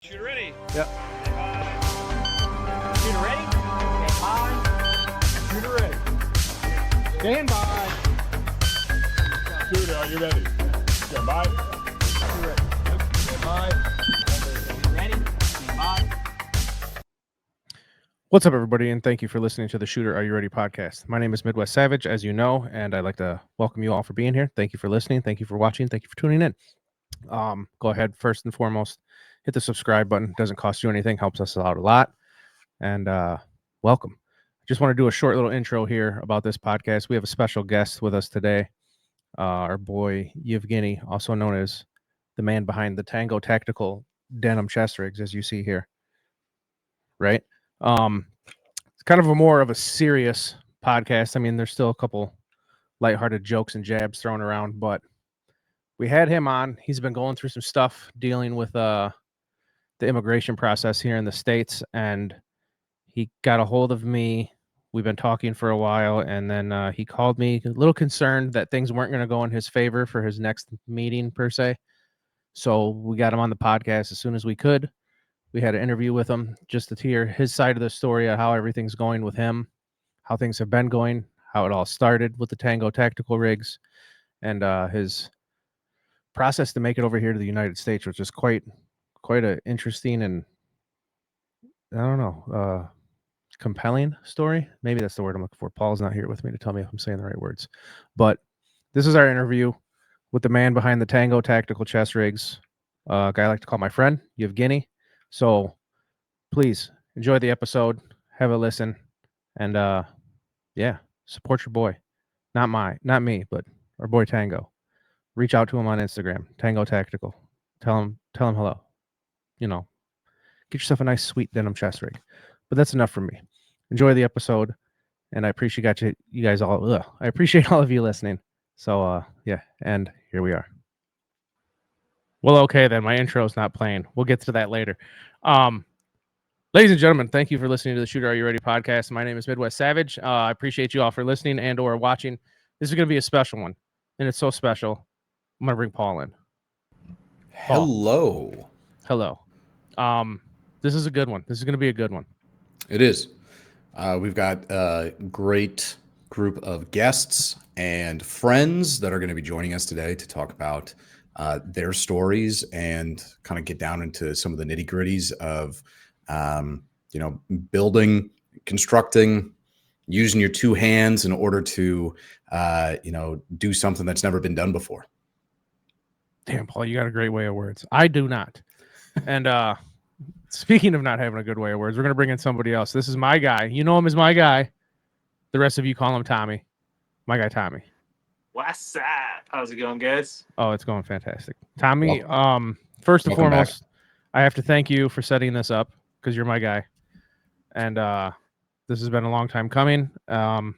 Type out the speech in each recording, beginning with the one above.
Shooter ready. Yep. Shooter ready? Stand by. Shooter ready. Stand by. Shooter, are you ready? Stand by. Shooter ready. Stand by. Shooter ready. Stand by. What's up, everybody, and thank you for listening to the Shooter Are You Ready podcast. My name is Midwest Savage, as you know, and I'd like to welcome you all for being here. Thank you for listening. Thank you for watching. Thank you for tuning in. Go ahead, first and foremost, hit the subscribe button. Doesn't cost you anything, helps us out a lot. And welcome. Just want to do a short little intro here about this podcast. We have a special guest with us today, our boy Yevgeny, also known as the man behind the Tango Tactical denim chest rigs, as you see here. Right? It's kind of more of a serious podcast. I mean, there's still a couple lighthearted jokes and jabs thrown around, but we had him on. He's been going through some stuff dealing with the immigration process here in the States, and he got a hold of me. We've been talking for a while, and then he called me a little concerned that things weren't going to go in his favor for his next meeting, per se. So we got him on the podcast as soon as we could. We had an interview with him just to hear his side of the story of how everything's going with him, how things have been going, how it all started with the Tango Tactical rigs, and his process to make it over here to the United States, which is quite an interesting and, I don't know, compelling story. Maybe that's the word I'm looking for. Paul's not here with me to tell me if I'm saying the right words. But this is our interview with the man behind the Tango Tactical chest rigs, a guy I like to call my friend, Yevgeny. So please enjoy the episode, have a listen, and yeah, support your boy. Not me, but our boy Tango. Reach out to him on Instagram, Tango Tactical. Tell him hello. You know, get yourself a nice sweet denim chest rig. But that's enough for me. Enjoy the episode, and I appreciate you guys all. I appreciate all of you listening. So yeah, and here we are. Well, okay then. My intro is not playing. We'll get to that later. Ladies and gentlemen, thank you for listening to the Shooter Are You Ready podcast. My name is Midwest Savage. I appreciate you all for listening and or watching. This is going to be a special one, and it's so special. I'm going to bring Paul in. Paul. Hello. This is a good one. This is going to be a good one. It is. We've got a great group of guests and friends that are going to be joining us today to talk about their stories and kind of get down into some of the nitty gritties of, building, constructing, using your two hands in order to, do something that's never been done before. Damn, Paul, you got a great way of words. I do not. And speaking of not having a good way of words, we're going to bring in somebody else. This is my guy. You know him as my guy. The rest of you call him Tommy. My guy, Tommy. What's up? How's it going, guys? Oh, it's going fantastic. Tommy, first and foremost, I have to thank you for setting this up because you're my guy. And this has been a long time coming. And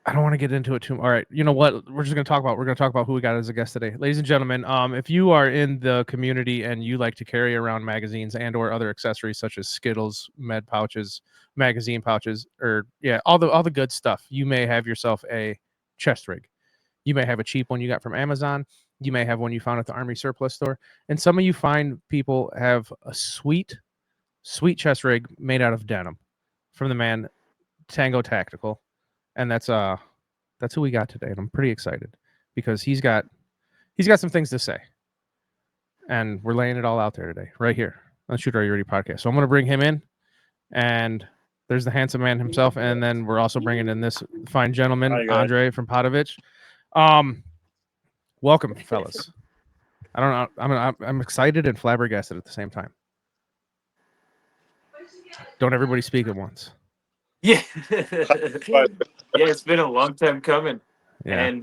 I don't want to get into it too much. All right. You know what? We're going to talk about who we got as a guest today. Ladies and gentlemen, if you are in the community and you like to carry around magazines and or other accessories such as Skittles, med pouches, magazine pouches, or all the good stuff, you may have yourself a chest rig. You may have a cheap one you got from Amazon. You may have one you found at the Army surplus store. And some of you find people have a sweet chest rig made out of denim from the man Tango Tactical. And that's who we got today, and I'm pretty excited because he's got some things to say, and we're laying it all out there today, right here on the Shooter Are You Ready podcast. So I'm going to bring him in, and there's the handsome man himself, and then we're also bringing in this fine gentleman, Andre from Podovich. Welcome, fellas. I don't know, I'm excited and flabbergasted at the same time. Don't everybody speak at once. Yeah. It's been a long time coming. Yeah. And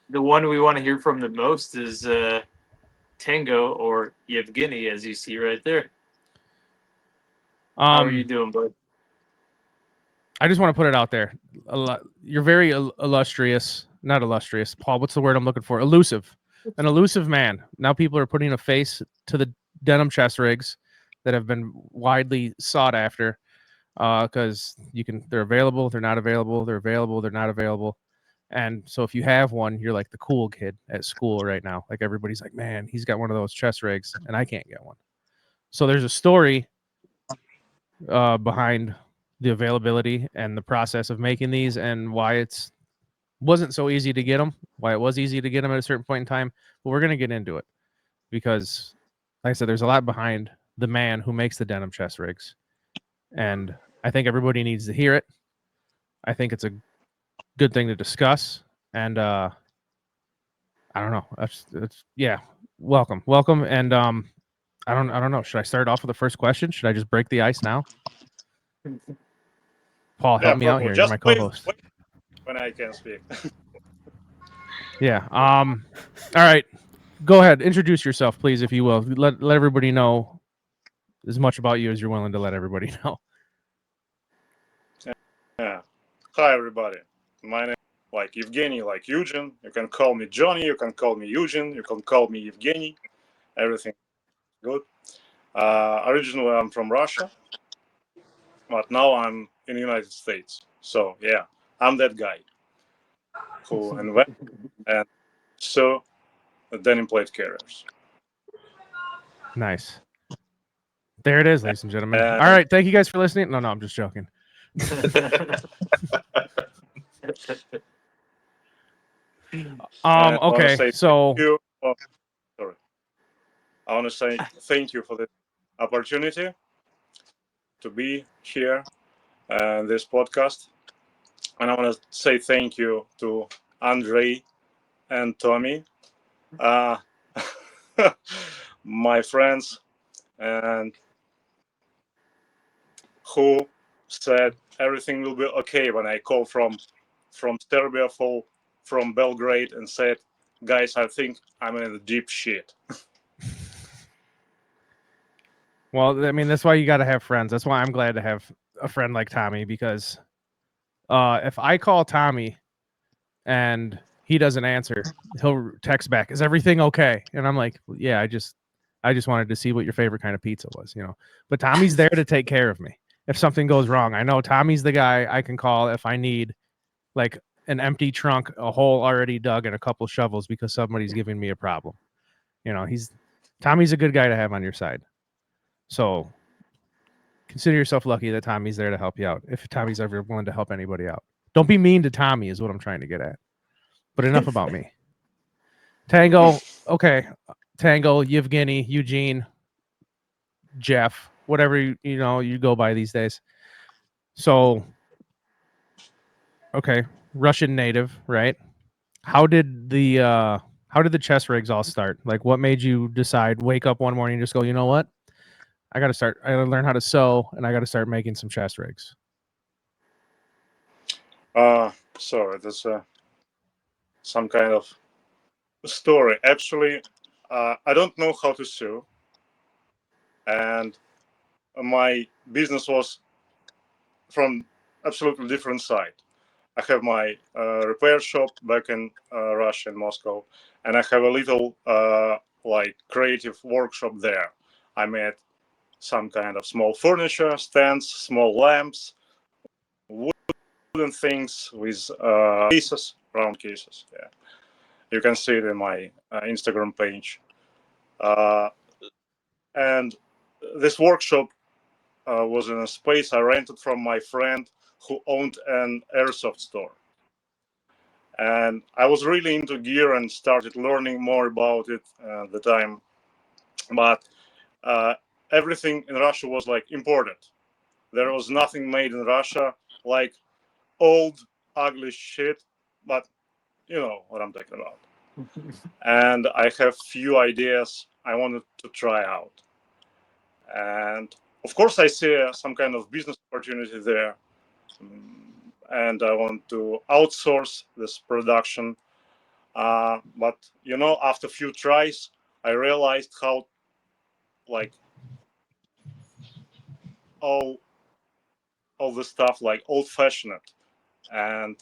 the one we want to hear from the most is Tango, or Yevgeny, as you see right there. How are you doing, bud? I just want to put it out there. You're very illustrious. Not illustrious. Paul, what's the word I'm looking for? Elusive. An elusive man. Now people are putting a face to the denim chest rigs that have been widely sought after because they're available, they're not available, they're available, they're not available. And so if you have one, you're like the cool kid at school right now. Like everybody's like, man, he's got one of those chest rigs and I can't get one. So there's a story behind the availability and the process of making these and why it's wasn't so easy to get them, why it was easy to get them at a certain point in time. But we're going to get into it because, like I said, there's a lot behind the man who makes the denim chest rigs. And I think everybody needs to hear it. I think it's a good thing to discuss. And I don't know. That's yeah. Welcome. And I don't know. Should I start off with the first question? Should I just break the ice now? Paul, help me out probably. here. Just You're my co-host. wait when I can speak. Yeah. All right. Go ahead. Introduce yourself, please, if you will. Let everybody know as much about you as you're willing to let everybody know. Yeah. Hi, everybody. My name like Evgeny, like Eugene. You can call me Johnny. You can call me Eugene. You can call me Evgeny. Everything good. Originally, I'm from Russia, but now I'm in the United States. So yeah, I'm that guy who invented and so the denim plate carriers. Nice. There it is, ladies and gentlemen. And All right. Thank you guys for listening. No, I'm just joking. I want to Okay. say So thank you. Oh, sorry. I want to say thank you for the opportunity to be here in this podcast. And I want to say thank you to Andrei and Tommy, uh, my friends, and who said everything will be okay when I call from Serbia, from Belgrade, and said, "Guys, I think I'm in a deep shit." well, I mean, that's why you got to have friends. That's why I'm glad to have a friend like Tommy because if I call Tommy and he doesn't answer, he'll text back, "Is everything okay?" And I'm like, "Yeah, I just wanted to see what your favorite kind of pizza was, you know." But Tommy's there to take care of me if something goes wrong. I know Tommy's the guy I can call if I need like an empty trunk, a hole already dug, and a couple shovels because somebody's giving me a problem. You know, Tommy's a good guy to have on your side. So consider yourself lucky that Tommy's there to help you out. If Tommy's ever willing to help anybody out, don't be mean to Tommy, is what I'm trying to get at. But enough about me. Tango, okay. Tango, Yevgeny, Eugene, Jeff, whatever you go by these days. So, okay, Russian native, right? How did the chess rigs all start? Like, what made you decide? Wake up one morning and just go, you know what? I got to learn how to sew, and I got to start making some chest rigs. Sorry, that's some kind of story. Actually, I don't know how to sew, and my business was from absolutely different side. I have my repair shop back in Russia, in Moscow, and I have a little like creative workshop there. I made some kind of small furniture, stands, small lamps, wooden things with cases, round cases. Yeah, you can see it in my Instagram page. Uh, and this workshop was in a space I rented from my friend who owned an airsoft store. And I was really into gear and started learning more about it at the time. But uh, everything in Russia was like imported. There was nothing made in Russia, like old, ugly shit. But you know what I'm talking about. And I have few ideas I wanted to try out. And of course, I see some kind of business opportunity there. And I want to outsource this production. But you know, after a few tries, I realized how like all the stuff like old-fashioned, and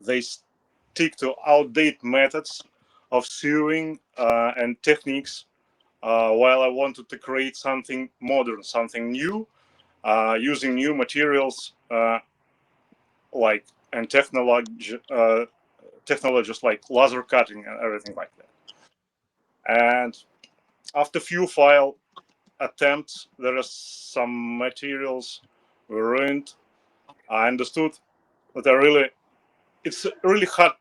they stick to outdated methods of sewing and techniques. While I wanted to create something modern, something new, using new materials like and technologies like laser cutting and everything like that. And after few file attempts, there are some materials were ruined. I understood that it's really hard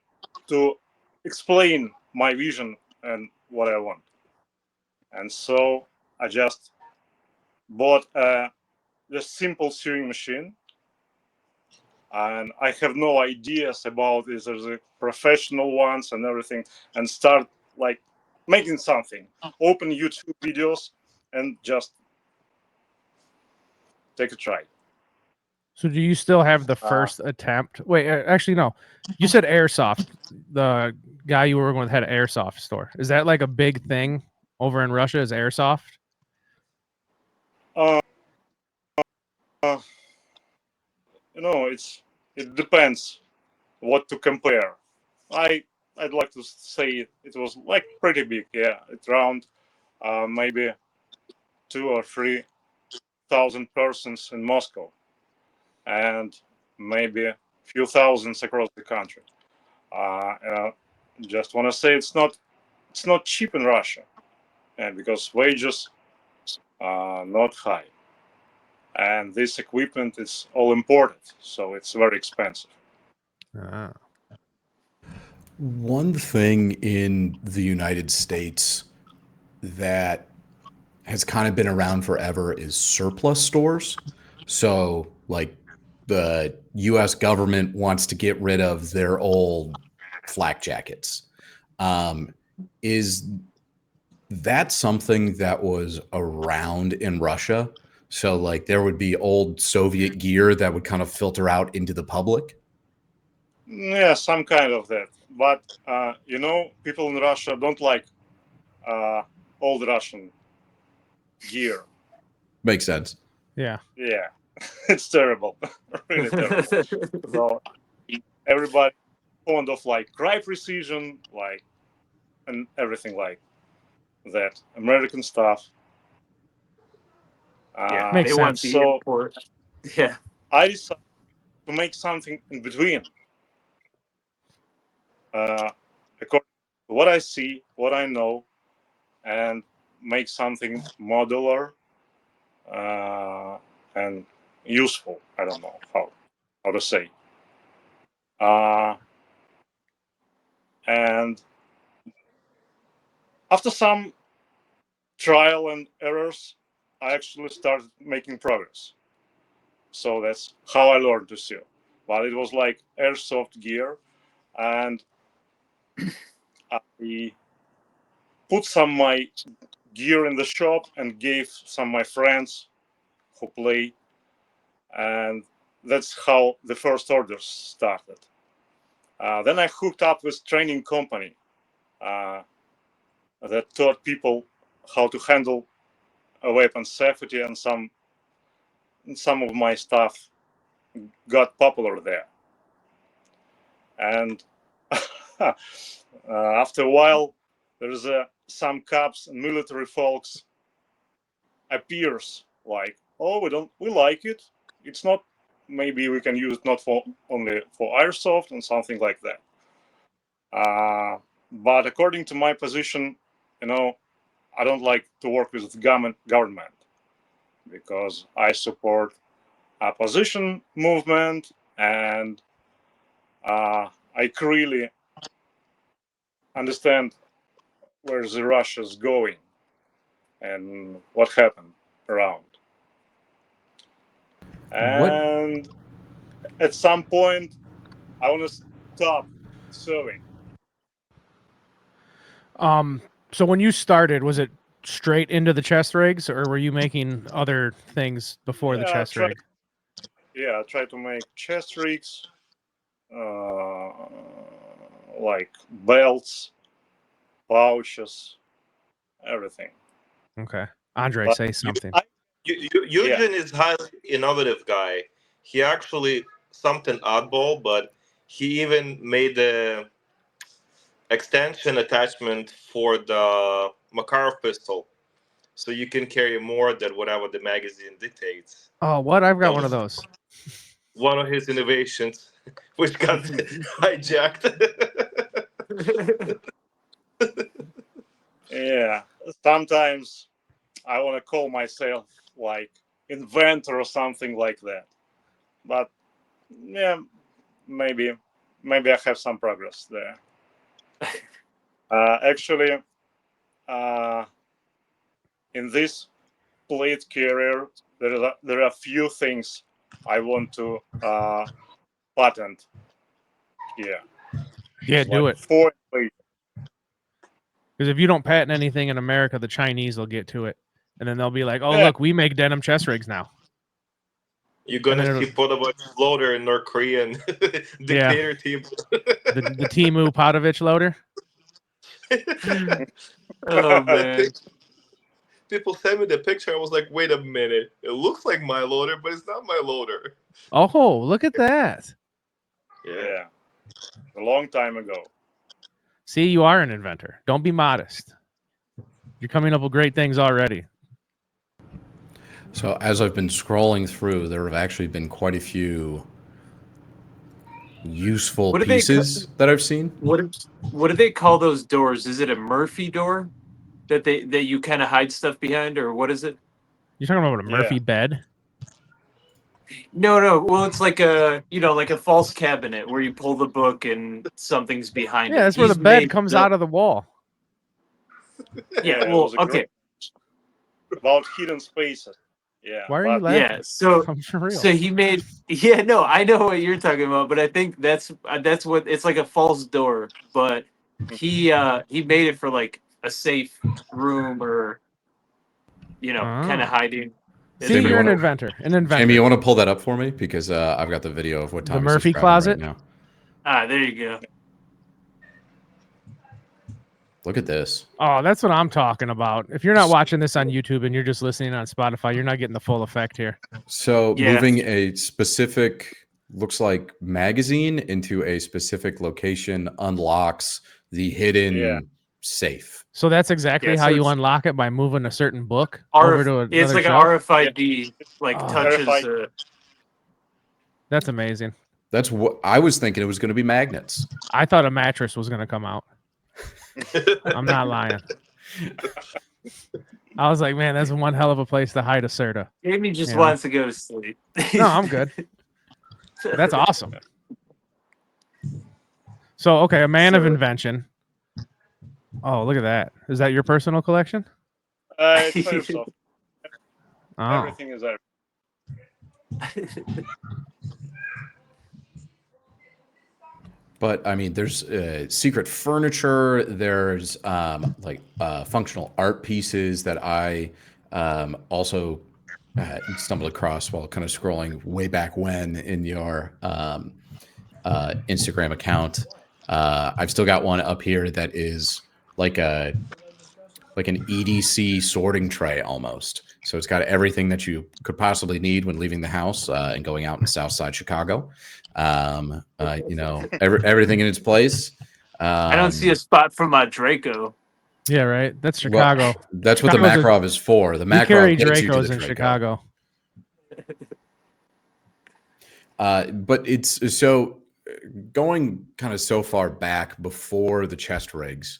to explain my vision and what I want. And so I just bought a simple sewing machine, and I have no ideas about this. There's a professional ones and everything, and start like making something. Open YouTube videos and just take a try. So do you still have the first attempt? Wait, actually, no. You said airsoft. The guy you were working with had an airsoft store. Is that like a big thing over in Russia? Is airsoft? Uh, it depends what to compare. I'd like to say it was like pretty big. Yeah, it's around maybe 2 or 3 thousand persons in Moscow, and maybe a few thousands across the country. Just want to say it's not cheap in Russia, and because wages are not high, and this equipment is all imported, so it's very expensive. Ah. One thing in the United States that has kind of been around forever is surplus stores. So, like, the US government wants to get rid of their old flak jackets. Is that something that was around in Russia? So, like, there would be old Soviet gear that would kind of filter out into the public? Yeah, some kind of that. But people in Russia don't like old Russian gear. Makes sense. Yeah. Yeah, it's terrible, really terrible. So everybody fond of like cry precision, like, and everything like that. American stuff. Yeah, Makes they want sense. the So import. Yeah. I decided to make something in between. According to what I see, what I know, and make something modular and useful. I don't know how to say. And after some trial and errors, I actually started making progress. So that's how I learned to sew. But it was like airsoft gear, and I put some my gear in the shop and gave some my friends who play, and that's how the first orders started. Then I hooked up with training company that taught people how to handle a weapon safety, and some of my stuff got popular there. And after a while, there's some cops and military folks appears like, oh, we like it. It's not, maybe we can use it not for only for airsoft and something like that. But according to my position, I don't like to work with the government because I support opposition movement, and I clearly understand where the Russia's going and what happened around. And at some point, I want to stop sewing. So when you started, was it straight into the chest rigs, or were you making other things before the chest rig? I try to make chest rigs, like belts, pouches, everything. Okay. Andre, But say something. Eugene is highly innovative guy. He actually something oddball, but he even made the extension attachment for the Makarov pistol, so you can carry more than whatever the magazine dictates. Oh, what? I've got That one of was those. One of his innovations, which got hijacked. Yeah, sometimes I want to call myself like inventor or something like that. But yeah, maybe I have some progress there. Actually, uh, in this plate carrier, there are a few things I want to patent here. Yeah, do Like it. 4 plates. Because if you don't patent anything in America, the Chinese will get to it, and then they'll be like, "Oh, Yeah. look, we make denim chest rigs now." You're gonna then see photo of loader in North Korean dictator team. The Timu Podovich loader. Oh man. People sent me the picture. I was like, wait a minute. It looks like my loader, but it's not my loader. Oh, look at that. Yeah, a long time ago. See, you are an inventor. Don't be modest. You're coming up with great things already. So as I've been scrolling through, there have actually been quite a few useful What do they pieces that I've seen. what do they call those doors? Is it a Murphy door that you kind of hide stuff behind, or what is it? You're talking about a Murphy bed? No. Well, it's like a like a false cabinet where you pull the book and something's behind it. Yeah, that's where the bed comes out of the wall. Yeah. it Well, was a okay. About hidden spaces. Yeah. Why are you laughing? Yeah. So For real. so he made. Yeah. No, I know what you're talking about, but I think that's what it's like, a false door, but he made it for like a safe room, or kind of hiding. See, you're an inventor. An inventor. Jamie, you want to pull that up for me? Because I've got the video of what The Tommy's Murphy describing closet? right now. Ah, there you go. Look at this. Oh, that's what I'm talking about. If you're not watching this on YouTube and you're just listening on Spotify, you're not getting the full effect here. So Yeah. moving a specific, looks like magazine into a specific location unlocks the hidden safe. So that's exactly how so you it's unlock it, by moving a certain book over to another it's like shelf? an RFID, like touches. RFID. That's amazing. That's what I was thinking. It was going to be magnets. I thought a mattress was going to come out. I'm not lying. I was like, man, that's one hell of a place to hide a Serta. Jamie just wants to go to sleep. No, I'm good. That's awesome. So, okay, a man of invention. Oh, look at that. Is that your personal collection? It's Airsoft. Oh. Everything is there. But I mean, there's secret furniture. There's like functional art pieces that I also stumbled across while kind of scrolling way back when in your Instagram account. I've still got one up here that is like an EDC sorting tray almost. So it's got everything that you could possibly need when leaving the house and going out in Southside Chicago. Everything in its place. I don't see a spot for my Draco. Yeah, right. That's Chicago. Well, that's what the Makarov is for. The Makarov carry takes you to Dracos the in Draco. Chicago. But it's so going kind of so far back before the chest rigs.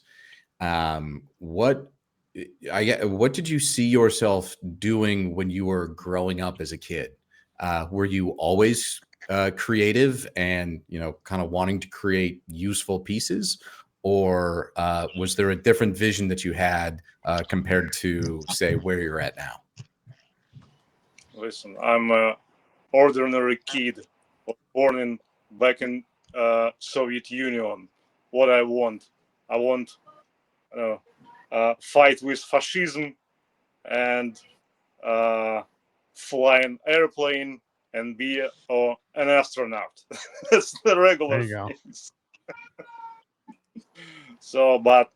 What did you see yourself doing when you were growing up as a kid? Were you always creative and kind of wanting to create useful pieces, or was there a different vision that you had compared to, say, where you're at now? Listen, I'm an ordinary kid born back in Soviet Union. What I want fight with fascism and fly an airplane and be an astronaut. That's the regular things. So, but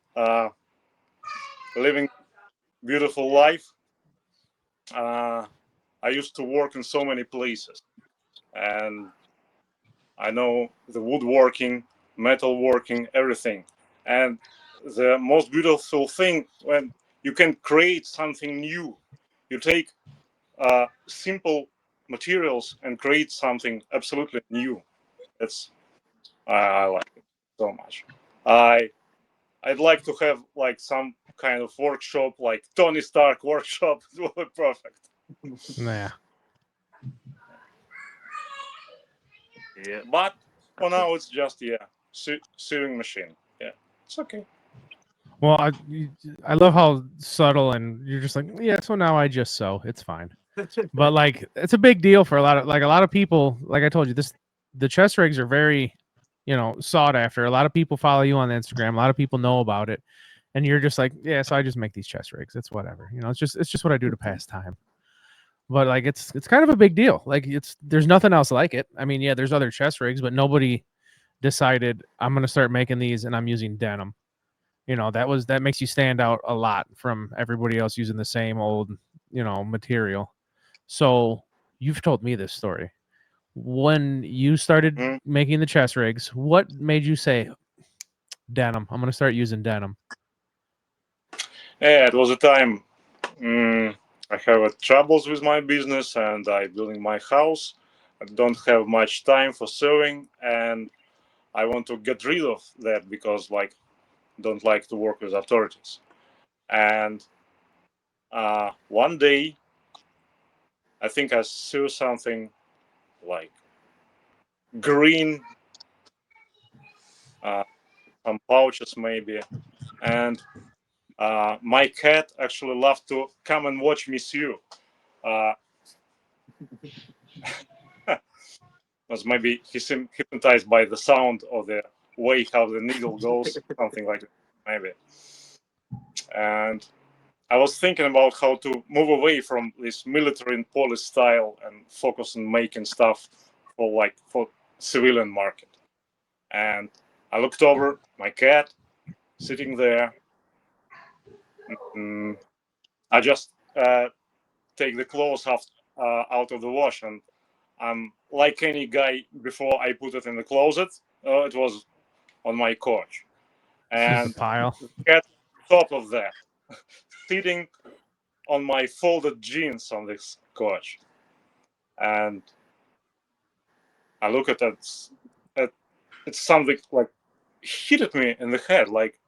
living beautiful life. I used to work in so many places, and I know the woodworking, metalworking, everything. And the most beautiful thing when you can create something new, you take simple materials and create something absolutely new. I like it so much. I'd like to have like some kind of workshop, like Tony Stark workshop. It would be perfect. Nah. Yeah. But for now, it's just sewing machine. Yeah, it's okay. Well, I love how subtle and you're just like, yeah. So now I just sew. It's fine. But like, it's a big deal for a lot of people. Like I told you, the chest rigs are very, sought after. A lot of people follow you on Instagram. A lot of people know about it, and you're just like, yeah. So I just make these chest rigs. It's whatever. It's just what I do to pass time. But like, it's kind of a big deal. Like there's nothing else like it. I mean, yeah, there's other chest rigs, but nobody decided I'm gonna start making these and I'm using denim. That makes you stand out a lot from everybody else using the same old, material. So you've told me this story. When you started Mm. making the chest rigs, what made you say denim? I'm going to start using denim. Yeah, it was a time. I have troubles with my business, and I building my house. I don't have much time for sewing, and I want to get rid of that because, like, don't like to work with authorities. And one day, I think I saw something like green, some pouches maybe, and my cat actually loved to come and watch me sew. Uh, was maybe he's hypnotized by the sound or the way how the needle goes, something like that, maybe. And I was thinking about how to move away from this military and police style and focus on making stuff for civilian market. And I looked over my cat sitting there. I just take the clothes out of the wash, and I'm like any guy before I put it in the closet. It was on my couch, Just a and pile. the cat on top of that, sitting on my folded jeans on this couch, and I look at it. It's something like hit me in the head. Like,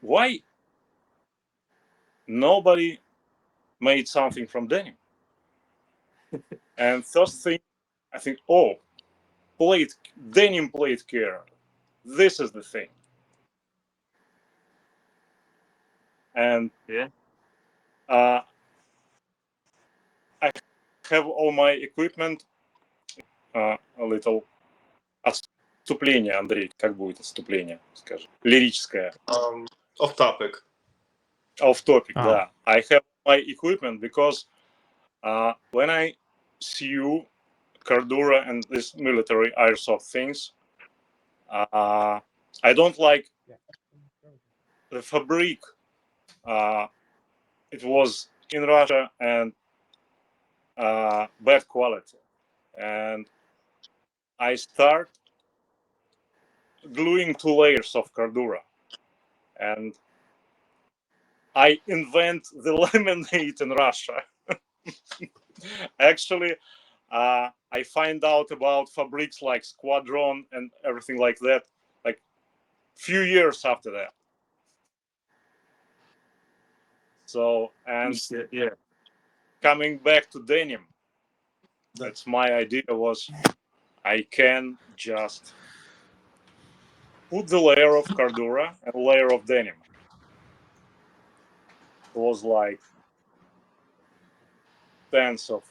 why nobody made something from denim? And first thing, I think, oh, denim plate care. This is the thing. And Yeah. I have all my equipment. A little отступление, Андрей. Как будет отступление? Скажи. Лирическое. Off topic. Off topic, Oh. да. I have my equipment because when I sew Cardura and these military airsoft things, I don't like the fabric. It was in Russia and bad quality. And I start gluing 2 layers of Cardura. And I invent the laminate in Russia. Actually, I find out about fabrics like Squadron and everything like that, like few years after that. So, and Yeah. coming back to denim, that's my idea was I can just put the layer of Cardura and layer of denim. It was like tens of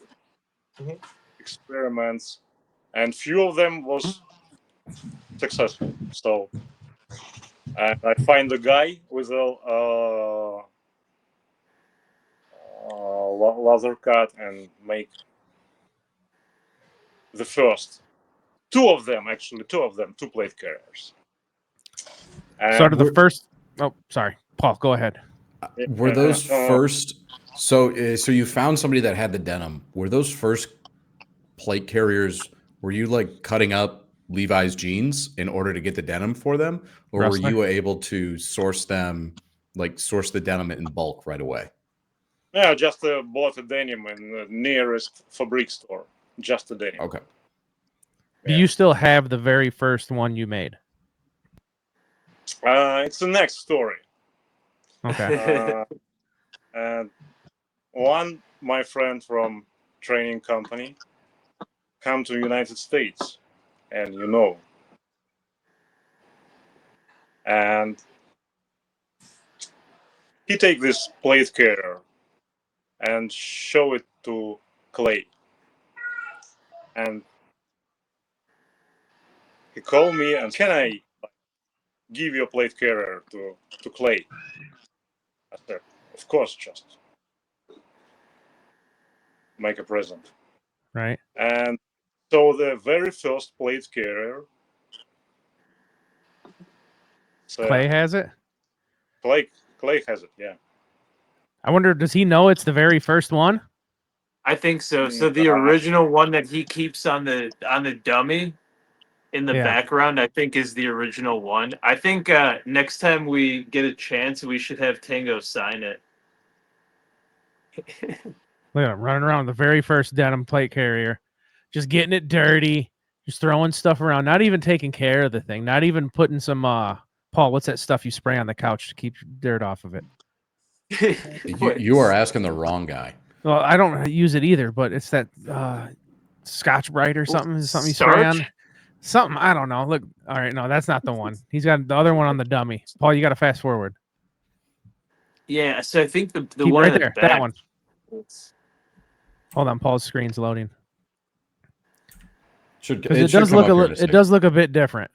experiments, and few of them was successful. So, and I find a guy with a laser cut and make the first two of them, 2 plate carriers. So out And of the first, oh, sorry, Paul, go ahead. Were those first? So you found somebody that had the denim. Were those first plate carriers? Were you like cutting up Levi's jeans in order to get the denim for them, or were Wrestler? you able to source them, like source the denim in bulk right away? yeah, just bought a denim in the nearest fabric store. Just a denim. Okay. Do you still have the very first one you made? It's the next story. Okay. And my friend from training company come to United States, and and he take this plate carrier and show it to Clay, and he called me and, can I give you a plate carrier to Clay? I said, of course, just make a present. Right. And so the very first plate carrier, Clay has it. Clay has it, yeah. I wonder, does he know it's the very first one? I think so. So the original one that he keeps on the dummy in the Yeah. background, I think, is the original one. I think next time we get a chance, we should have Tango sign it. Look at him running around with the very first denim plate carrier, just getting it dirty, just throwing stuff around, not even taking care of the thing, not even putting some Paul, what's that stuff you spray on the couch to keep dirt off of it? You are asking the wrong guy. Well, I don't use it either, but it's that Scotch Brite or something you spray on. Starch? Something, I don't know. Look, all right, no, that's not the one. He's got the other one on the dummy. Paul, you got to fast forward. Yeah, so I think the Keep one right in the there, back. that one. Hold on, Paul's screen's loading. It does look a bit different.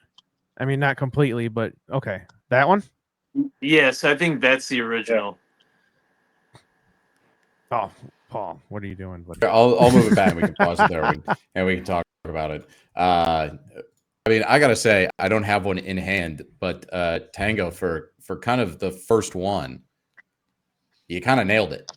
I mean, not completely, but okay. That one? Yes, I think that's the original. Oh, Paul, what are you doing? Buddy? I'll move it back. And we can pause it there, and we can talk about it. I mean, I gotta say, I don't have one in hand, but Tango, for kind of the first one, you kind of nailed it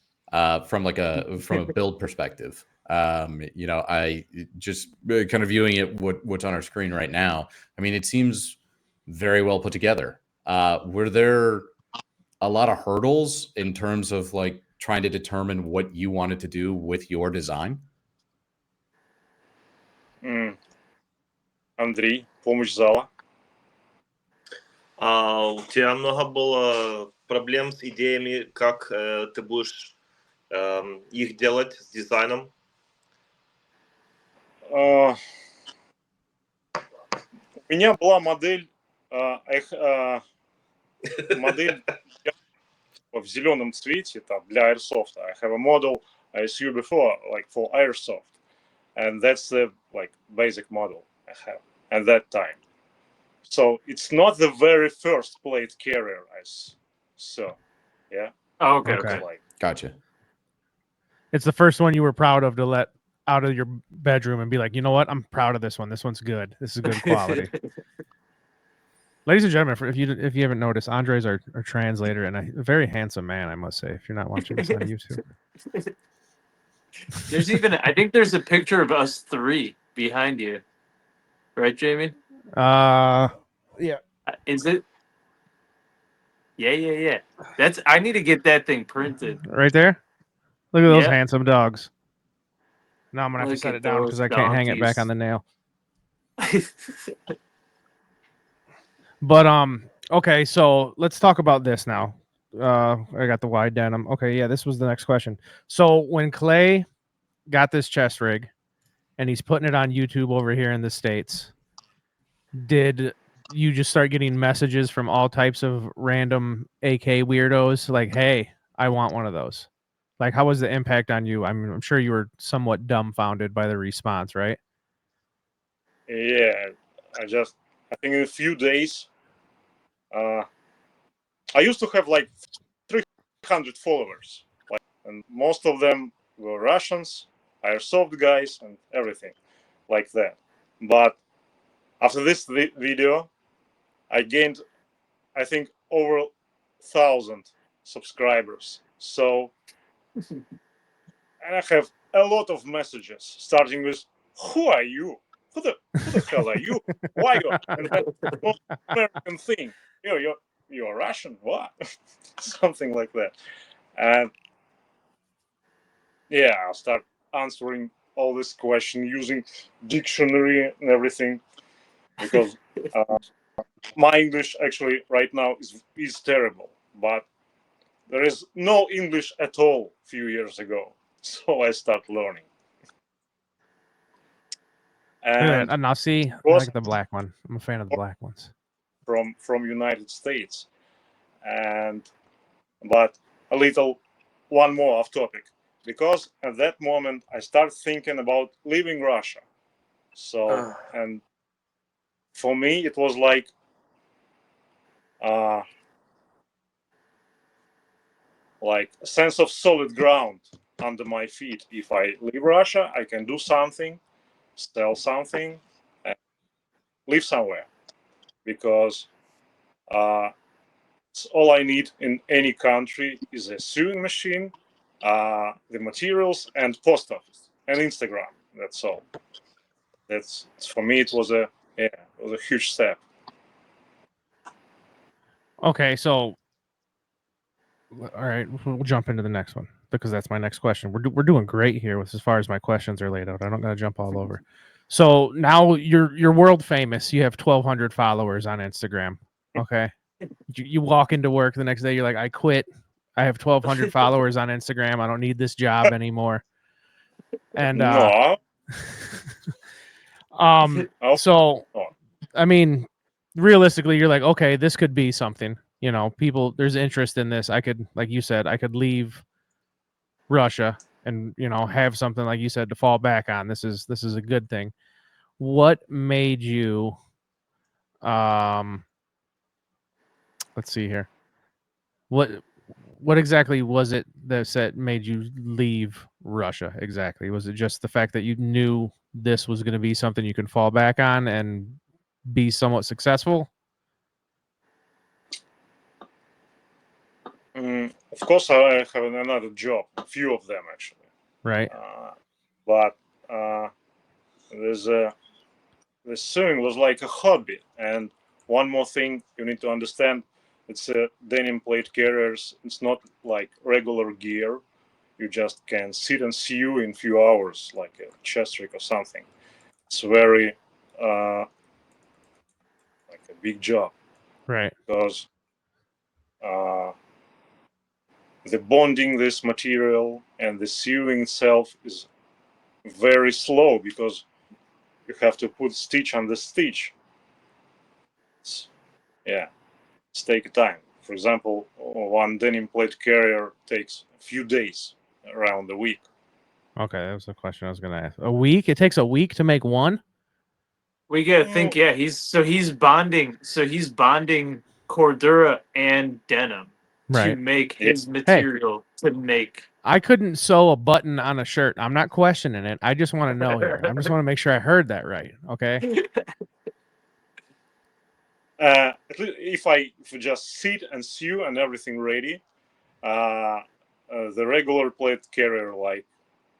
from a build perspective. I just kind of viewing it what's on our screen right now. I mean, it seems very well put together. Were there a lot of hurdles in terms of like trying to determine what you wanted to do with your design? Андрей, помощь зала. У тебя много было проблем с идеями, как ты будешь их делать с дизайном? У меня была модель в зеленом цвете для Airsoft. I have a model, as you before, like for Airsoft. And that's the basic model I have at that time. So it's not the very first plate carrier I saw. Yeah. Oh, okay. Gotcha. It's the first one you were proud of to let out of your bedroom and be like, you know what? I'm proud of this one. This one's good. This is good quality. Ladies and gentlemen, if you haven't noticed, Andre's our translator and a very handsome man, I must say, if you're not watching this on YouTube. There's I think there's a picture of us three behind you. Right, Jamie? Yeah. Is it? Yeah. I need to get that thing printed. Right there? Look at those handsome dogs. Now I'm going to have to set it down because I can't hang it back on the nail. But okay, so let's talk about this now. I got the wide denim. Okay, yeah, this was the next question. So when Clay got this chest rig and he's putting it on YouTube over here in the States, did you just start getting messages from all types of random AK weirdos like, hey, I want one of those? Like, how was the impact on you? I mean, I'm sure you were somewhat dumbfounded by the response, right? Yeah, I think in a few days, I used to have like 300 followers, and most of them were Russians, Airsoft guys, and everything like that. But after this video, I gained, I think, over 1,000 subscribers. So, and I have a lot of messages starting with, "Who are you? Who the hell are you? Why you?" And that's the American thing. You're Russian? What? Something like that. And yeah, I'll start answering all this question using dictionary and everything, because my English actually right now is terrible, but there is no English at all a few years ago, so I start learning. Look at that. And And I'll see. I was like the black one. I'm a fan of the black ones. from United States, but a little one more off topic, because at that moment I start thinking about leaving Russia. So and for me it was like a sense of solid ground under my feet. If I leave Russia, I can do something, sell something, and live somewhere, because all I need in any country is a sewing machine, the materials, and post office and Instagram. That's all. That's for me. It was a huge step. Okay, so all right, we'll jump into the next one because that's my next question. We're doing great here with as far as my questions are laid out. I don't gotta jump all over. So now you're world famous. You have 1,200 followers on Instagram. Okay, you walk into work the next day. You're like, I quit. I have 1,200 followers on Instagram. I don't need this job anymore. And No. so I mean, realistically, you're like, okay, this could be something. You know, people, there's interest in this. I could, like you said, I could leave Russia and have something like you said to fall back on. This is a good thing. What made you? Let's see here. What exactly was it that made you leave Russia? Exactly, was it just the fact that you knew this was going to be something you can fall back on and be somewhat successful? Of course, I have another job. A few of them actually. Right. But the sewing was like a hobby. And one more thing you need to understand: it's a denim plate carriers. It's not like regular gear. You just can sit and sew in few hours, like a chest rig or something. It's very like a big job, Right. because the bonding this material and the sewing itself is very slow, because you have to put stitch on the stitch. It's take time. For example, one denim plate carrier takes a few days, around a week. Okay, that was the question I was going to ask. A week? It takes a week to make one? We gotta think, he's bonding Cordura and denim to Right. make his material to make. I couldn't sew a button on a shirt. I'm not questioning it. I just want to know here. I just want to make sure I heard that right. Okay. If you just sit and sew and everything ready, the regular plate carrier like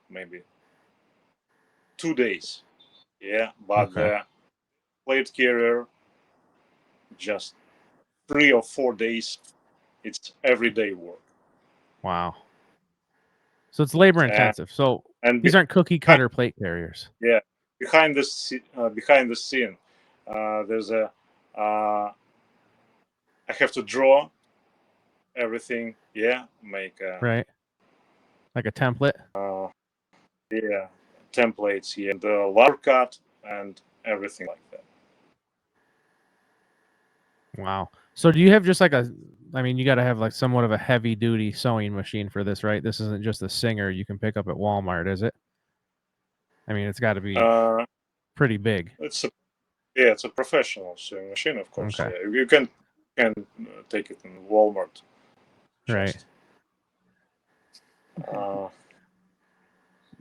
maybe 2 days. Yeah, but Okay. the plate carrier just 3 or 4 days. It's everyday work. Wow. So it's labor intensive. So And these aren't cookie cutter plate carriers. yeah, behind the scene, there's a I have to draw everything. Yeah, make Right. Like a template. Templates. Yeah, and the ladder cut and everything like that. Wow. So do you have just like you got to have like somewhat of a heavy duty sewing machine for this, right? This isn't just a Singer you can pick up at Walmart, is it? I mean, it's got to be pretty big. It's a professional sewing machine, of course. Okay. Yeah, you can take it in Walmart. Right. Uh,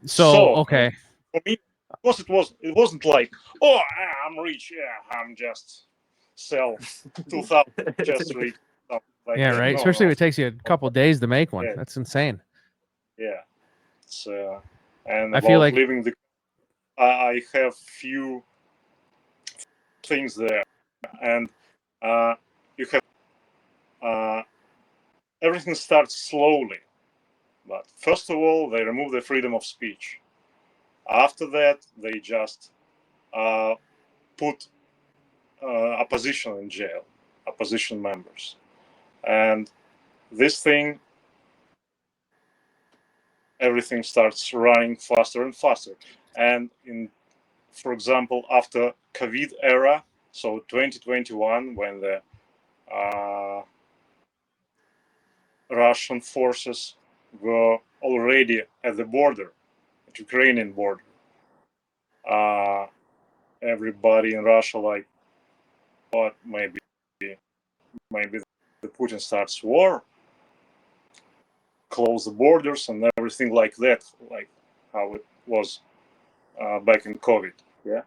So okay. For me, it wasn't like, oh, I'm rich. Yeah, I'm just sell 2,000 chest rig. Like Yeah, that. right. No, Especially no. if it takes you a couple days to make one. Yeah. That's insane. Yeah. It's, and I feel about like living the, I have few things there, and you have everything starts slowly. But first of all, they remove the freedom of speech. After that, they just put opposition in jail, opposition members, and this thing, everything starts running faster and faster. And for example, after COVID era, so 2021, when the Russian forces were already at the border, at Ukrainian border, everybody in Russia like, what, maybe the Putin starts war, close the borders and everything like that, like how it was back in COVID. Yeah.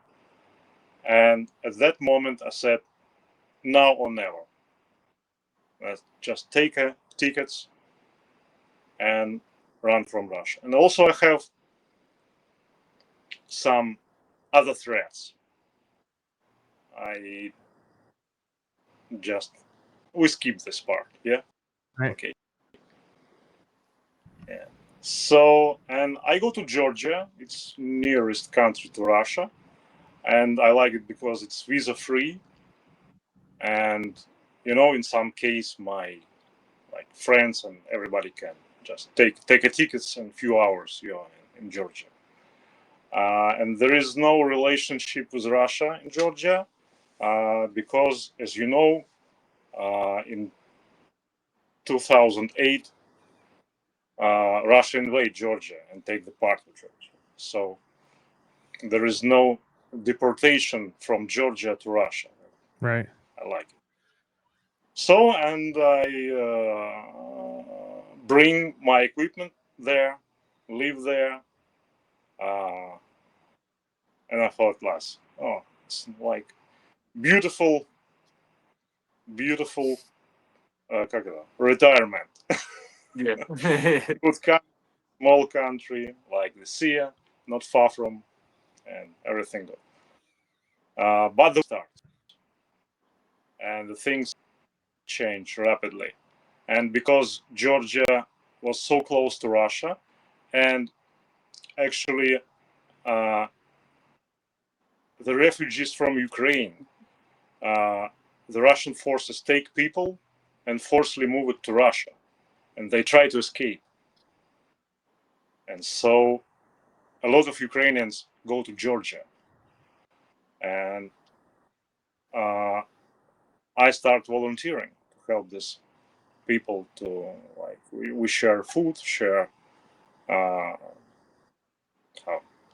And at that moment, I said, now or never. Let's just take tickets and run from Russia. And also, I have some other threats. We skip this part. Yeah. Right. Okay. Yeah. So, and I go to Georgia. It's nearest country to Russia, and I like it because it's visa free. And in some case, my friends and everybody can just take a tickets in a few hours. You're in Georgia, and there is no relationship with Russia in Georgia because, as you know, in 2008, Russia invade Georgia and take the part of Georgia. So there is no deportation from Georgia to Russia. Right. I like it. So, and I bring my equipment there, live there, and I thought, it's like beautiful retirement. Yeah. Good country, small country, like the sea, not far from, and everything good. But the start, and the things change rapidly. And because Georgia was so close to Russia, and actually the refugees from Ukraine, the Russian forces take people and forcibly move it to Russia, and they try to escape. And so a lot of Ukrainians go to Georgia, and I start volunteering to help these people to we share food, share.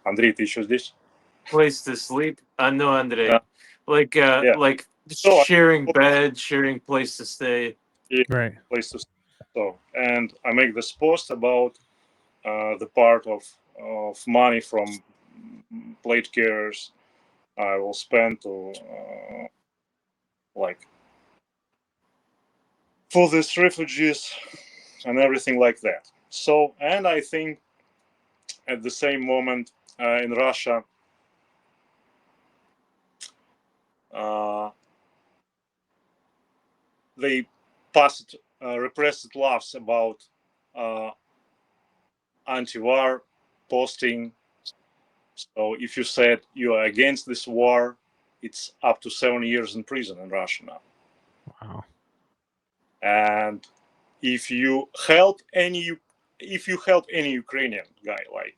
Андрей, ты еще здесь? Place to sleep. No, Andre. Yeah. Like So sharing bed, sharing place to stay. Right. place to so, and I make this post about the part of money from plate carriers I will spend to for these refugees and everything like that. So, and I think at the same moment in Russia, they passed repressed laws about anti-war posting. So if you said you are against this war, it's up to 7 years in prison in Russia now. Wow. And if you help any Ukrainian guy, like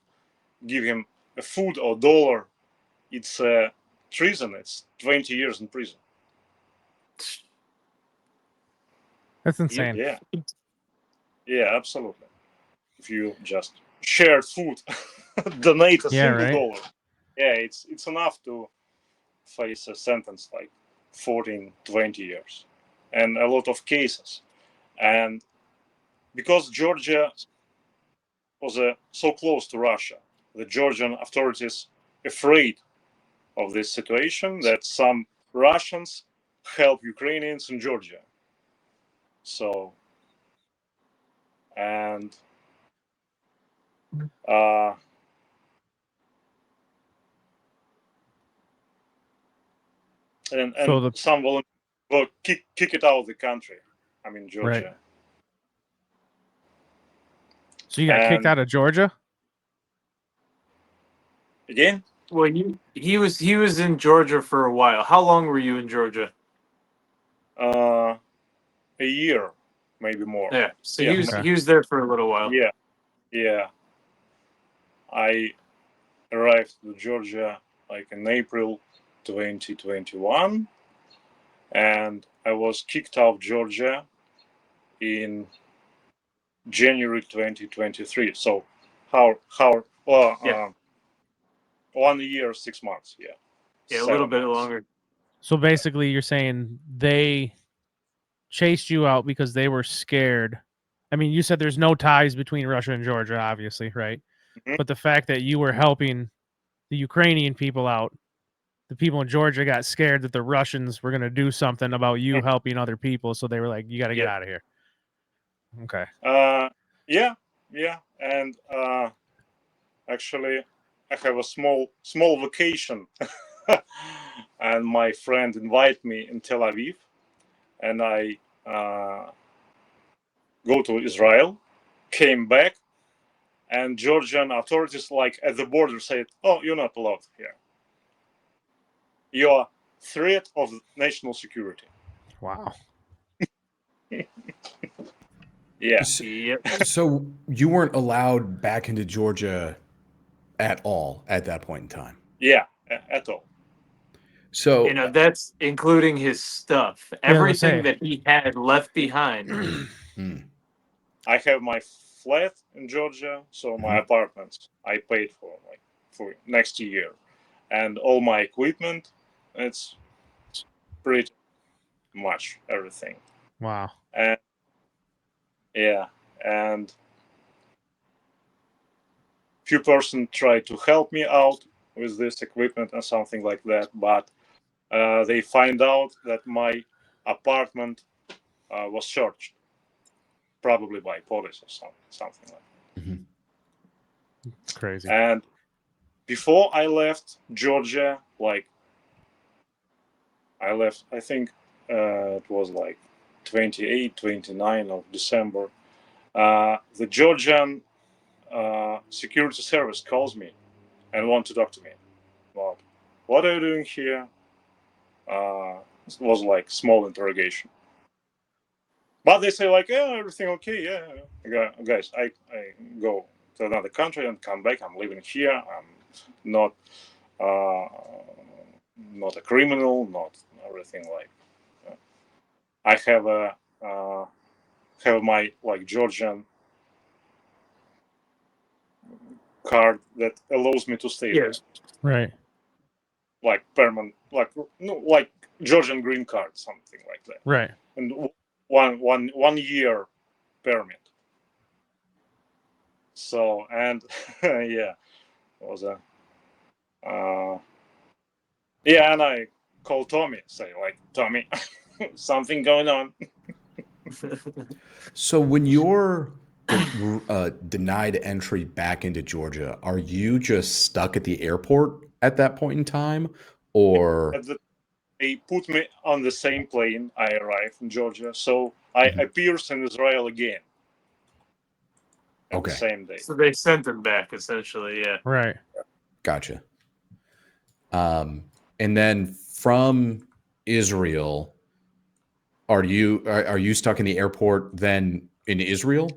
give him a food or dollar, it's treason. It's 20 years in prison. That's insane. Yeah, absolutely. If you just share food, donate a single dollar, it's enough to face a sentence like 14, 20 years, and a lot of cases. And because Georgia was so close to Russia, the Georgian authorities afraid of this situation that some Russians help Ukrainians in Georgia. So, and So some volunteers will kick it out of the country. I mean, Georgia. Right. So you got kicked out of Georgia? Again? Well, he was in Georgia for a while. How long were you in Georgia? A year, maybe more. Yeah, so Yeah, he was there for a little while. yeah, yeah. I arrived to Georgia like in April 2021, and I was kicked out of Georgia in January 2023. So well, Yeah. 1 year 6 months. Yeah, Yeah, a little 7 bit months. longer. So basically, you're saying they chased you out because they were scared. I mean, you said there's no ties between Russia and Georgia, obviously, right? Mhm. But the fact that you were helping the Ukrainian people out, the people in Georgia got scared that the Russians were going to do something about you helping other people, so they were like, "You got to get Yeah. out of here." Okay. Yeah, yeah, and actually, I have a small vacation, and my friend invited me in Tel Aviv, and I go to Israel, came back, and Georgian authorities, like at the border, said, "Oh, you're not allowed here. You're threat of national security." Wow. Yeah, Yep. So you weren't allowed back into Georgia at all at that point in time. yeah, at all. So You know, that's including his stuff. Yeah, I was Everything gonna say. that he had left behind. hmm, I have my flat in Georgia, so my Mhm. apartments I paid for next year, and all my equipment. It's pretty much everything. Wow. And yeah, and few person tried to help me out with this equipment and something like that, but they find out that my apartment was searched, probably by police or something like mhm. It's crazy. that. And before I left Georgia, like I left, I think it was like 28, 29 of December. The Georgian security service calls me and want to talk to me about what are you doing here. It was like small interrogation, but they say like, yeah, everything okay, yeah, guys, I go to another country and come back. I'm living here. I'm not uh, not a criminal, not everything like. I have my like Georgian card that allows me to stay there, Yes. Right. like permanent, like no, like Georgian green card, something like that, Right. and 1 year permit. So and yeah, it was a yeah, and I called Tommy, say like Tommy, something going on. So when you're denied entry back into Georgia, are you just stuck at the airport at that point in time, or At the, they put me on the same plane. I arrived in Georgia, so I Mhm. appears in Israel again at the Okay, same day. So they sent him back essentially, yeah. Right. gotcha. And then from Israel, are you stuck in the airport then in Israel?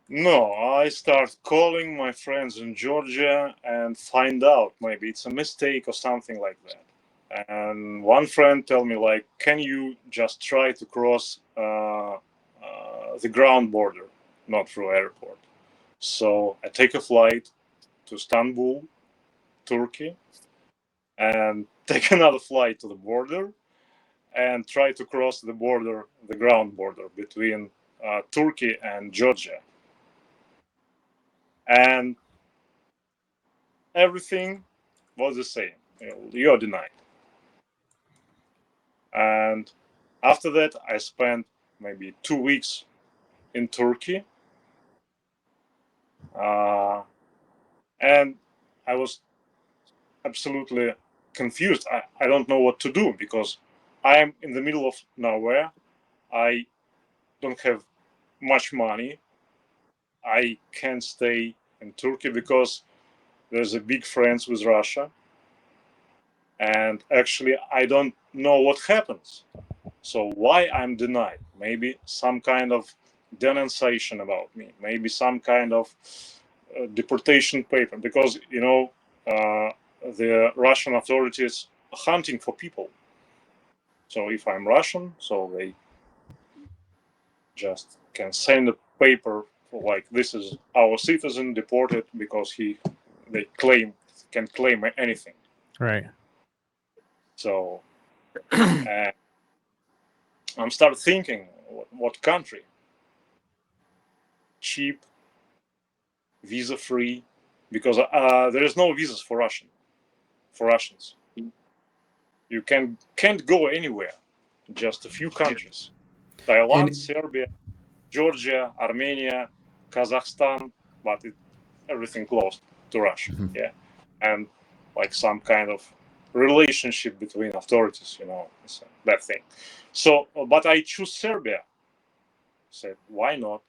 No, I start calling my friends in Georgia and find out maybe it's a mistake or something like that. And one friend tell me like, can you just try to cross the ground border, not through airport? So I take a flight to Istanbul, Turkey, and take another flight to the border and try to cross the border, the ground border between Turkey and Georgia. And everything was the same. You're denied. And after that, I spent maybe 2 weeks in Turkey. Uh, and I was absolutely confused. I don't know what to do because I am in the middle of nowhere. I don't have much money. I can't stay in Turkey because there's a big friends with Russia, and actually I don't know what happens. So why I'm denied? Maybe some kind of denunciation about me. Maybe some kind of deportation paper, because the Russian authorities are hunting for people. So if I'm Russian, so they just can send a paper for, like, this is our citizen deported because they can claim anything. Right. So I'm start thinking, what country? Cheap, visa free, because there is no visas for Russians. You can't go anywhere. Just a few countries: Thailand, Serbia, Georgia, Armenia, Kazakhstan, but everything closed to Russia. Yeah, and like some kind of relationship between authorities, it's a bad thing. So, but I choose Serbia. Said, why not?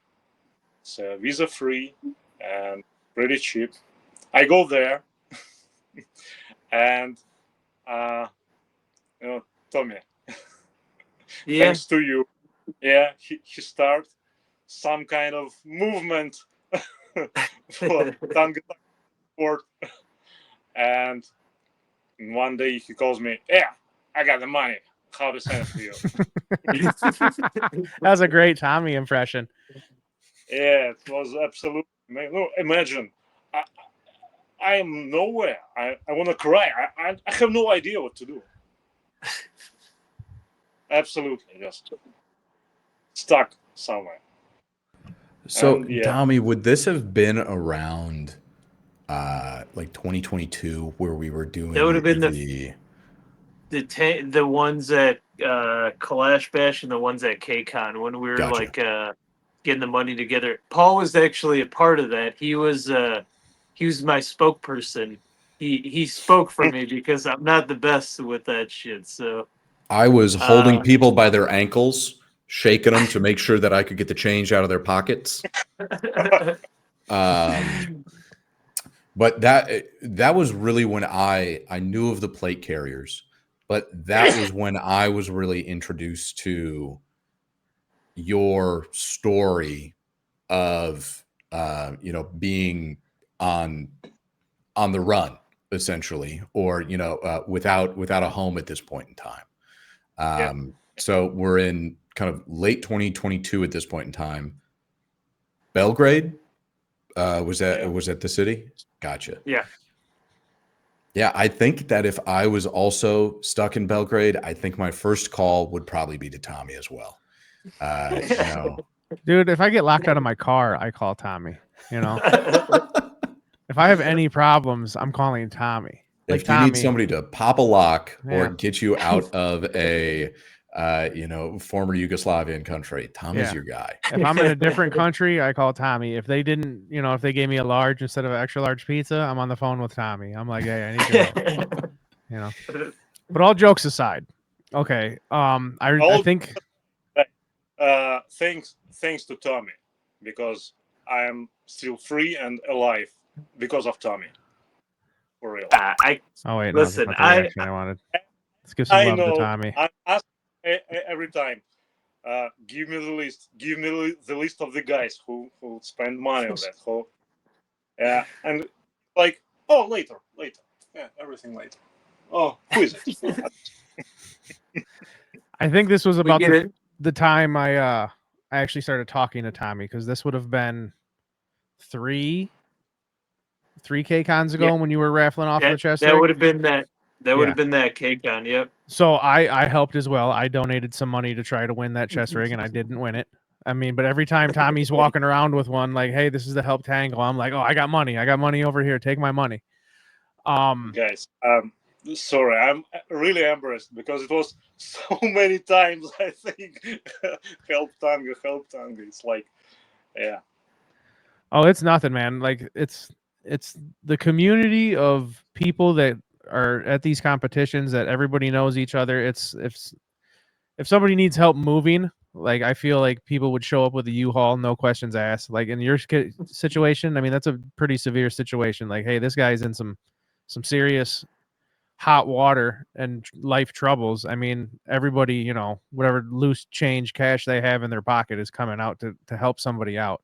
It's visa free and pretty cheap. I go there, and Tommy, Yeah. thanks to you, yeah, he started some kind of movement for Tango Tactical, and one day he calls me, yeah, I got the money. How to send it to you? That was a great Tommy impression. Yeah, it was absolutely. No, imagine, I am nowhere. I want to cry. I have no idea what to do. Absolutely, just stuck somewhere. So, And, yeah. Tommy, would this have been around like 2022 where we were doing That would have been the the ones at Kalash Bash and the ones at KCON when we were Gotcha. like getting the money together. Paul was actually a part of that. He was my spokesperson. He spoke for me because I'm not the best with that shit. So I was holding people by their ankles, shaking them to make sure that I could get the change out of their pockets. But that was really when I knew of the plate carriers, but that was when I was really introduced to your story of being on the run, essentially, or without a home at this point in time. So we're in kind of late 2022 at this point in time. Belgrade, was that the city? Gotcha. Yeah, I think that if I was also stuck in Belgrade, I think my first call would probably be to Tommy as well. Dude, if I get locked out of my car, I call Tommy. If I have any problems, I'm calling Tommy. Like, if you need somebody to pop a lock or Yeah. get you out of a former Yugoslavian country, Tommy's Yeah. your guy. If I'm in a different country, I call Tommy. If they didn't, if they gave me a large instead of an extra large pizza, I'm on the phone with Tommy. I'm like, hey, I need your help. But all jokes aside, okay. I think thanks to Tommy, because I am still free and alive because of Tommy. For real. Oh wait, listen, no, that's not the reaction I wanted. Let's give some love to Tommy. I ask every time. Give me the list. Give me the list of the guys who spend money on that. Yeah, and like, oh, later. Yeah, everything later. Oh, who is it? I think this was about the time I actually started talking to Tommy, because this would have been 3 KCONs ago when you were raffling off the chest. That would have been that. That would have been that KCON. Yep. So I helped as well. I donated some money to try to win that chest rig, and I didn't win it. I mean, but every time Tommy's walking around with one, like, hey, this is the Help Tango, I'm like, oh, I got money over here. Take my money. Guys, sorry, I'm really embarrassed because it was so many times. I think help Tango. It's like, yeah. Oh, it's nothing, man. Like, it's the community of people that are at these competitions that everybody knows each other. It's if somebody needs help moving, Like I feel like people would show up with a U-Haul, no questions asked. Like in your situation, I mean that's a pretty severe situation. Like, hey, this guy's in some serious hot water and life troubles. I mean, everybody, you know, whatever loose change cash they have in their pocket is coming out to help somebody out.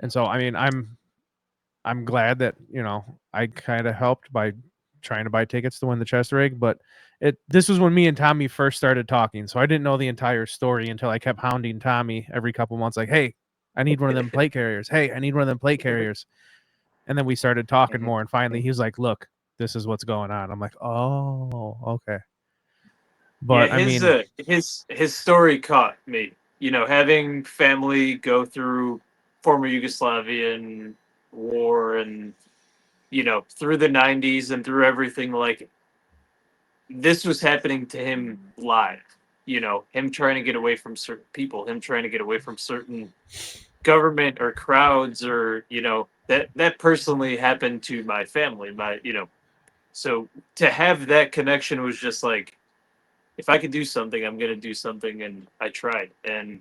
And so, I mean, I'm glad that, you know, I kind of helped by trying to buy tickets to win the chest rig, but this was when me and Tommy first started talking. So I didn't know the entire story until I kept hounding Tommy every couple months like, "Hey, I need one of them plate carriers. Hey, I need one of them plate carriers." And then we started talking more, and finally he was like, "Look, this is what's going on." I'm like, "Oh, okay." But yeah, I mean, his story caught me. You know, having family go through former Yugoslavian war and you know through the '90s and through everything, like this was happening to him live. You know, him trying to get away from certain people, him trying to get away from certain government or crowds, or you know that personally happened to my family. My you know, so to have that connection was just like if I could do something, I'm gonna do something, and I tried, and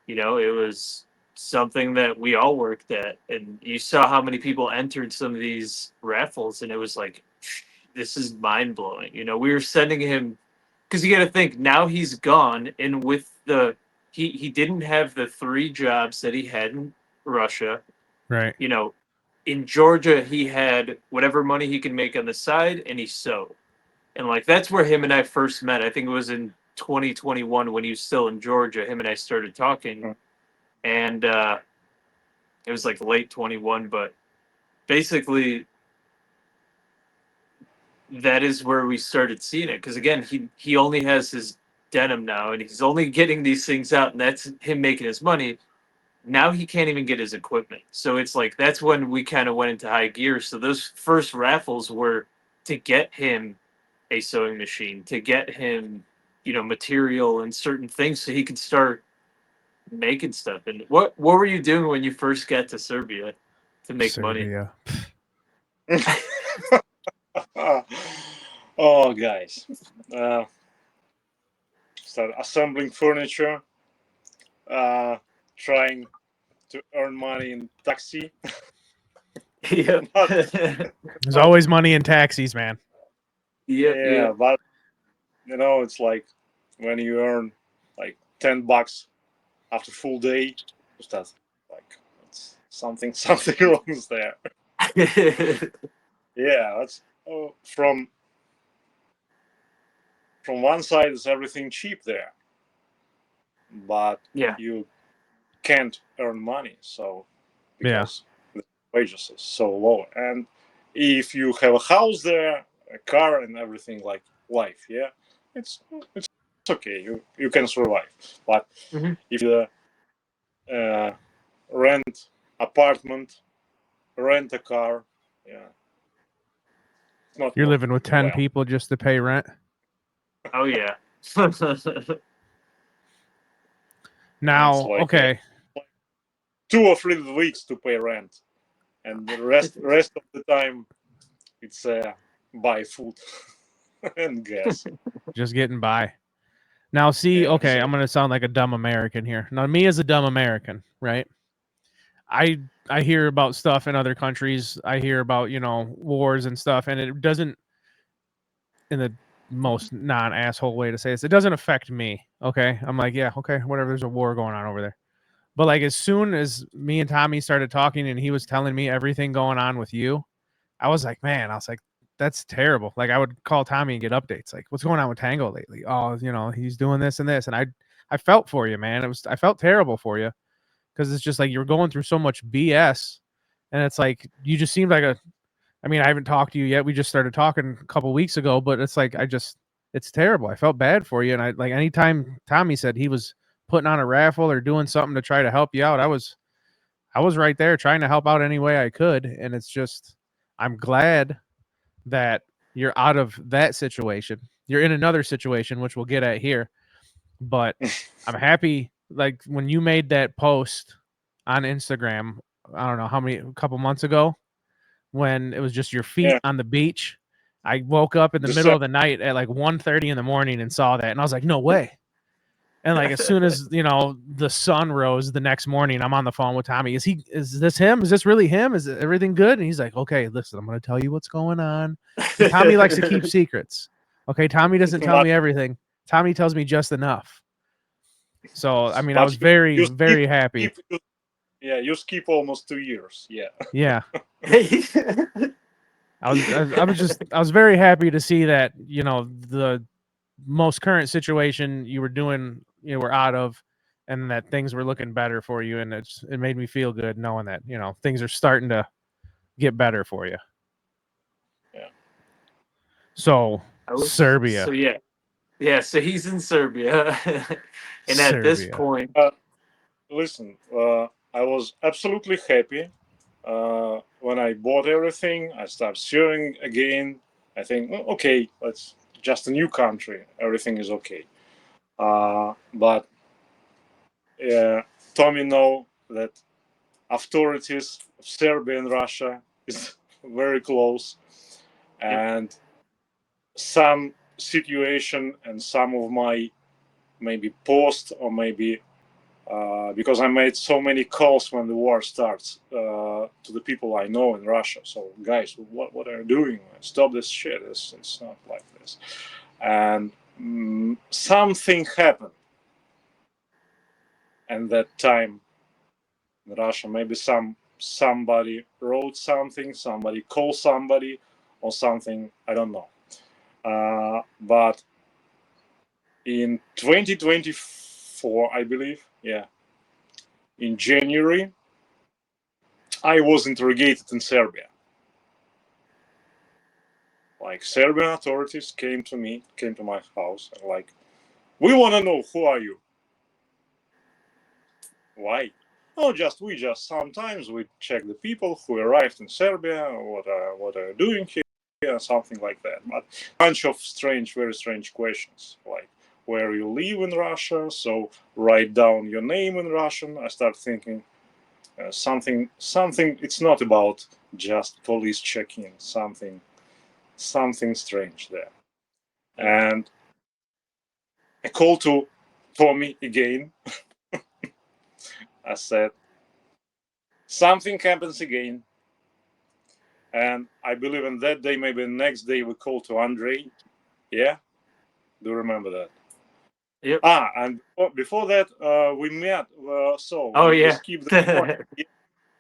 you know, it was something that we all worked at, and you saw how many people entered some of these raffles, and it was like, this is mind blowing. You know, we were sending him because you got to think now he's gone, and with the he didn't have the 3 jobs that he had in Russia. right. You know, in Georgia he had whatever money he could make on the side, and he sewed. And like that's where him and I first met. I think it was in 2021 when he was still in Georgia. Him and I started talking, and it was like late 21. But basically, that is where we started seeing it. Because again, he only has his denim now, and he's only getting these things out, and that's him making his money. Now he can't even get his equipment. So it's like that's when we kind of went into high gear. So those first raffles were to get him a sewing machine, to get him, you know, material and certain things so he could start making stuff. And what were you doing when you first got to Serbia to make money? Serbia. Oh, guys, start assembling furniture, trying to earn money in taxi. Yep. Not, There's always money in taxis, man. Yep, yeah, yep. but you know, it's like when you earn like $10 after full day, just that like it's something wrong is there. Yeah, that's from one side is everything cheap there, but Yeah. you can't earn money, so Yeah. because the wages is so low, and if you have a house there, a car, and everything like life, yeah, it's okay. You can survive, but Mhm. if you rent apartment, rent a car, yeah, it's not You're living working with 10 well. people just to pay rent. Oh yeah. It's Now, like okay. 2 or 3 weeks to pay rent, and the rest of the time it's buy food and gas. Just getting by. Now, see, Yeah, okay, I'm going to sound like a dumb American here. Now, me as a dumb American, right? I hear about stuff in other countries. I hear about, you know, wars and stuff, and it doesn't, in the most non-asshole way to say this, it doesn't affect me, okay? I'm like, yeah, okay, whatever, there's a war going on over there. But, like, as soon as me and Tommy started talking and he was telling me everything going on with you, I was like, man, I was like, that's terrible. Like I would call Tommy and get updates. Like, what's going on with Tango lately? Oh, you know, he's doing this and this. And I felt for you, man. I felt terrible for you because it's just like you're going through so much BS. And it's like you just seemed like I mean, I haven't talked to you yet. We just started talking a couple weeks ago, but it's like it's terrible. I felt bad for you. And I like anytime Tommy said he was putting on a raffle or doing something to try to help you out, I was right there trying to help out any way I could. And it's just I'm glad that you're out of that situation. You're in another situation, which we'll get at here. But I'm happy. Like when you made that post on Instagram, I don't know how many, a couple months ago, when it was just your feet yeah. on the beach. I woke up in the middle December, of the night at like 1:30 in the morning and saw that. And I was like, no way. And like as soon as the sun rose the next morning, I'm on the phone with Tommy. Is this him? Is this really him? Is everything good? And he's like, okay, listen, I'm gonna tell you what's going on. And Tommy likes to keep secrets. Okay, Tommy doesn't tell me everything. Tommy tells me just enough. So I mean, I was very, very happy. You skip almost 2 years. Yeah. Yeah. I was very happy to see that, the most current situation you were doing, were out of, and that things were looking better for you. And it made me feel good knowing that, things are starting to get better for you. Yeah. So Serbia. So yeah. Yeah, so he's in Serbia. And at this Serbia. point, Listen, I was absolutely happy when I bought everything. I started surfing again. I think, okay, it's just a new country. Everything is okay. But Tommy know that authorities of Serbia and Russia is very close, and some situation and some of my maybe post or maybe because I made so many calls when the war starts to the people I know in Russia. So, guys, what are you doing? Stop this shit. It's not like this. And something happened. And that time in Russia, maybe somebody wrote something, somebody called somebody, or something. I don't know. But in 2024, I believe, yeah, in January, I was interrogated in Serbia. Like Serbian authorities came to my house, and like, we want to know who are you? Why? Oh, we just sometimes we check the people who arrived in Serbia, what are you doing here, something like that. But bunch of very strange questions, like where you live in Russia. So write down your name in Russian. I start thinking something. It's not about just police checking. Something strange there. And I called to Tommy again. I said, something happens again. And I believe in that day, maybe the next day, we called to Andrei. Yeah? Do you remember that? yep. And before that, we met. Oh we yeah. skipped the point.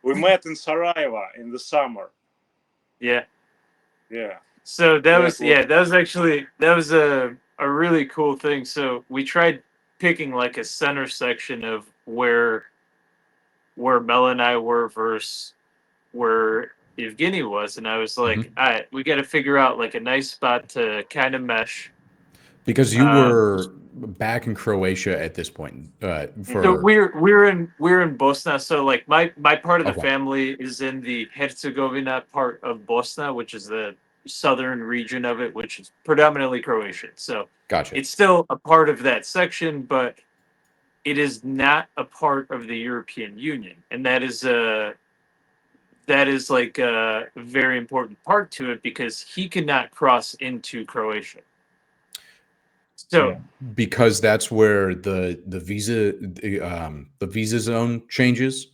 We met in Sarajevo in the summer. Yeah. Yeah. So that was a really cool thing. So we tried picking like a center section of where Mel and I were versus where Evgeny was, and I was like, all right, we got to figure out like a nice spot to kind of mesh. Because you were back in Croatia at this point. So we're in Bosna. So like my part of the Okay. family is in the Herzegovina part of Bosna, which is the southern region of it, which is predominantly Croatian. So Gotcha. it's still a part of that section, but it is not a part of the European Union, and that is like a very important part to it because he cannot cross into Croatia. So because that's where the visa zone changes,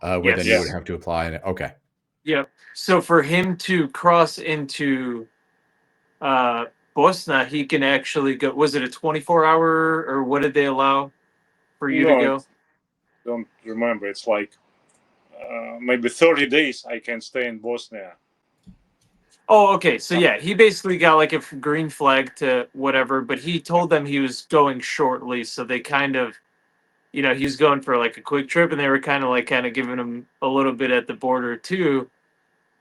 where then you would have to apply. Okay. Yep. So for him to cross into Bosna, he can actually go. Was it a 24-hour or what did they allow for you to go? Don't remember. It's like maybe 30 days I can stay in Bosnia. Oh, okay. So yeah, he basically got like a green flag to whatever, but he told them he was going shortly, so they kind of, he was going for like a quick trip, and they were kind of giving him a little bit at the border too.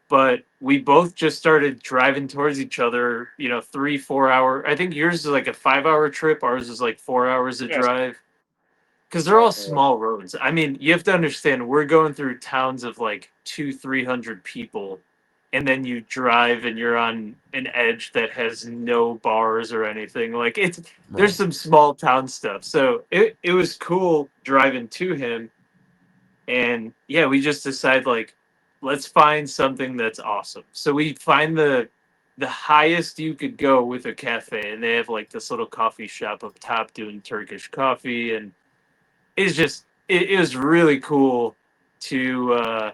But we both just started driving towards each other, 3-4 hour. I think yours is like a 5-hour trip. Ours is like 4 hours of drive. Because they're all small roads. I mean, you have to understand, we're going through towns of like 200-300 people, and then you drive and you're on an edge that has no bars or anything. Like there's some small town stuff. So it was cool driving to him, and yeah, we just decided like, let's find something that's awesome. So we find the the highest you could go with a cafe, and they have like this little coffee shop up top doing Turkish coffee, and it's just it was really cool to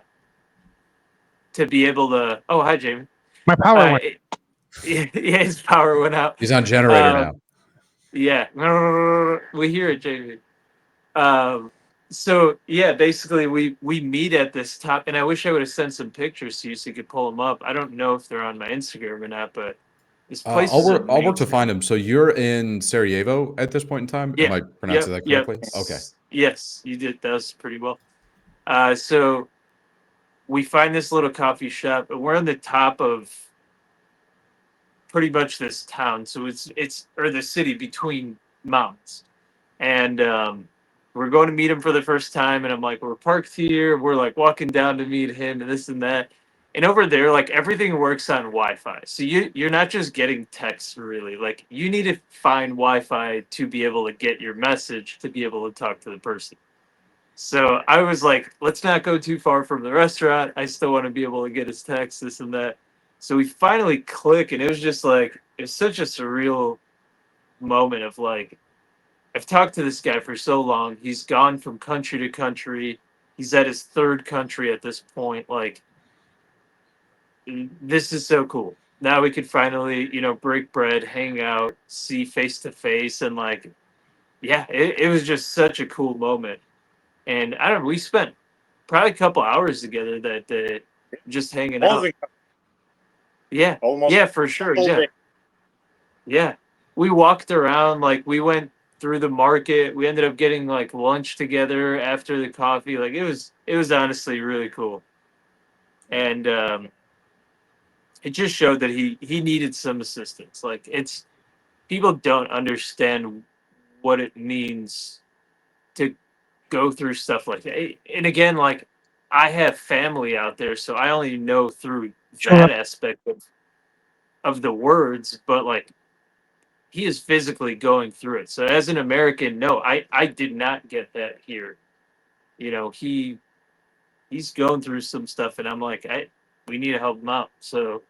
be able to. Oh, hi, Jamie. My power went. Yeah, his power went out. He's on generator now. Yeah, we hear it, Jamie. So yeah, basically we meet at this top, and I wish I would have sent some pictures to you so you could pull them up. I don't know if they're on my Instagram or not, but this place is I'll work to amazing. find him. So you're in Sarajevo at this point in time. Am Yeah. I pronouncing that correctly? Yep. Okay. Yes, you did. That was pretty well. So we find this little coffee shop, and we're on the top of pretty much this town. So it's or the city between mountains, and we're going to meet him for the first time. And I'm like, we're parked here. We're like walking down to meet him, and this and that. And over there, like everything works on Wi-Fi. So you're not just getting texts really. Like you need to find Wi-Fi to be able to get your message to be able to talk to the person. So I was like, let's not go too far from the restaurant. I still want to be able to get his text, this and that. So we finally click, and it was just like it's such a surreal moment of like I've talked to this guy for so long. He's gone from country to country. He's at his third country at this point. Like this is so cool. Now we could finally, break bread, hang out, see face to face, and like, yeah, it was just such a cool moment. And I don't know, we spent probably a couple hours together that day, just hanging out. Almost, Yeah, almost yeah, for sure. all Yeah, day. yeah. We walked around, like we went through the market. We ended up getting like lunch together after the coffee. Like it was honestly really cool. And it just showed that he needed some assistance. Like it's people don't understand what it means to go through stuff like that. And again, like I have family out there, so I only know through Sure. that aspect of the words, but like he is physically going through it. So as an American, no, I did not get that here. He's going through some stuff, and I'm like, we need to help him out. So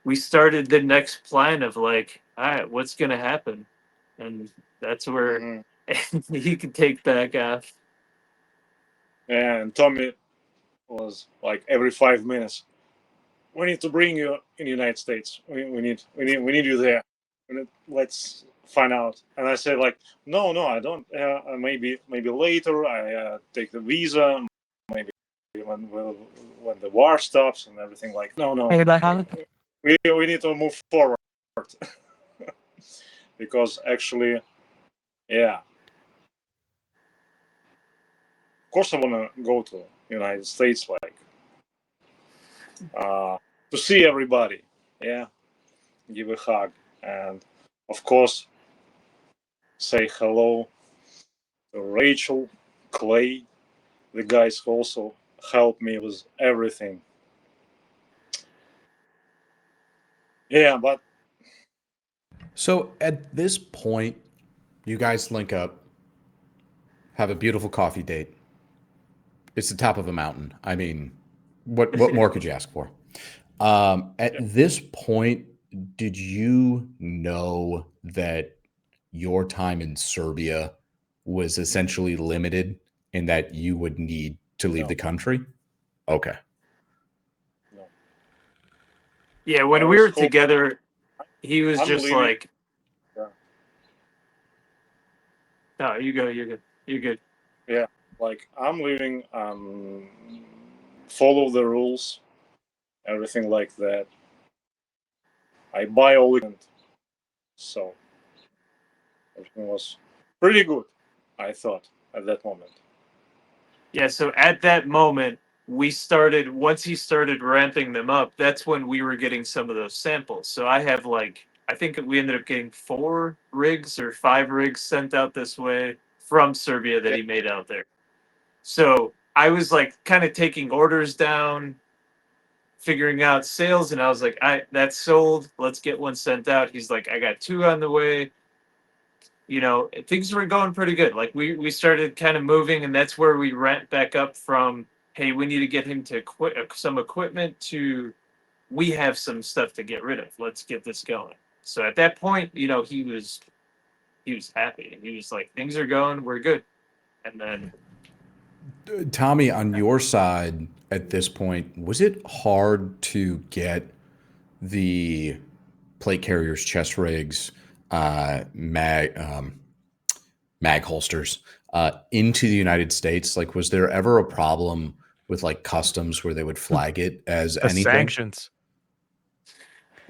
we started the next plan of like, all right, what's gonna happen, and that's where Mhm. he can take back off. And Tommy was like every 5 minutes. We need to bring you in the United States. We need you there. Let's find out. And I said like, no, I don't. Maybe later. I take the visa. Maybe when the war stops and everything. Like, no. We need to move forward because actually, yeah. Of course, I want to go to United States, like to see everybody. Yeah, give a hug, and of course, say hello to Rachel, Clay, the guys who also helped me with everything. Yeah, but So at this point, you guys link up, have a beautiful coffee date. It's the top of a mountain. I mean, what more could you ask for? At this point, did you know that your time in Serbia was essentially limited and that you would need to leave No. the country? Okay. no. Yeah, when I we was were hoping- together, he was I'm just leaving. like, Yeah. "No, you go. You're good. You're good." Yeah, like I'm leaving. Follow the rules, everything like that. I buy all the so everything was pretty good. I thought at that moment. Yeah, so at that moment, once he started ramping them up, that's when we were getting some of those samples. So I have like, I think we ended up getting 4 rigs or 5 rigs sent out this way from Serbia that Yeah. he made out there. So I was like kind of taking orders down, figuring out sales, and I was like, that's sold. Let's get one sent out. He's like, I got 2 on the way. Things were going pretty good. Like we started kind of moving, and that's where we ramped back up from. Hey, we need to get him to quit some equipment to we have some stuff to get rid of. Let's get this going. So at that point, you know, he was happy. He was like, things are going, we're good. And then Tommy, on your side at this point, was it hard to get the plate carriers, chest rigs, mag holsters into the United States? Like, was there ever a problem with like customs where they would flag it as The anything? sanctions.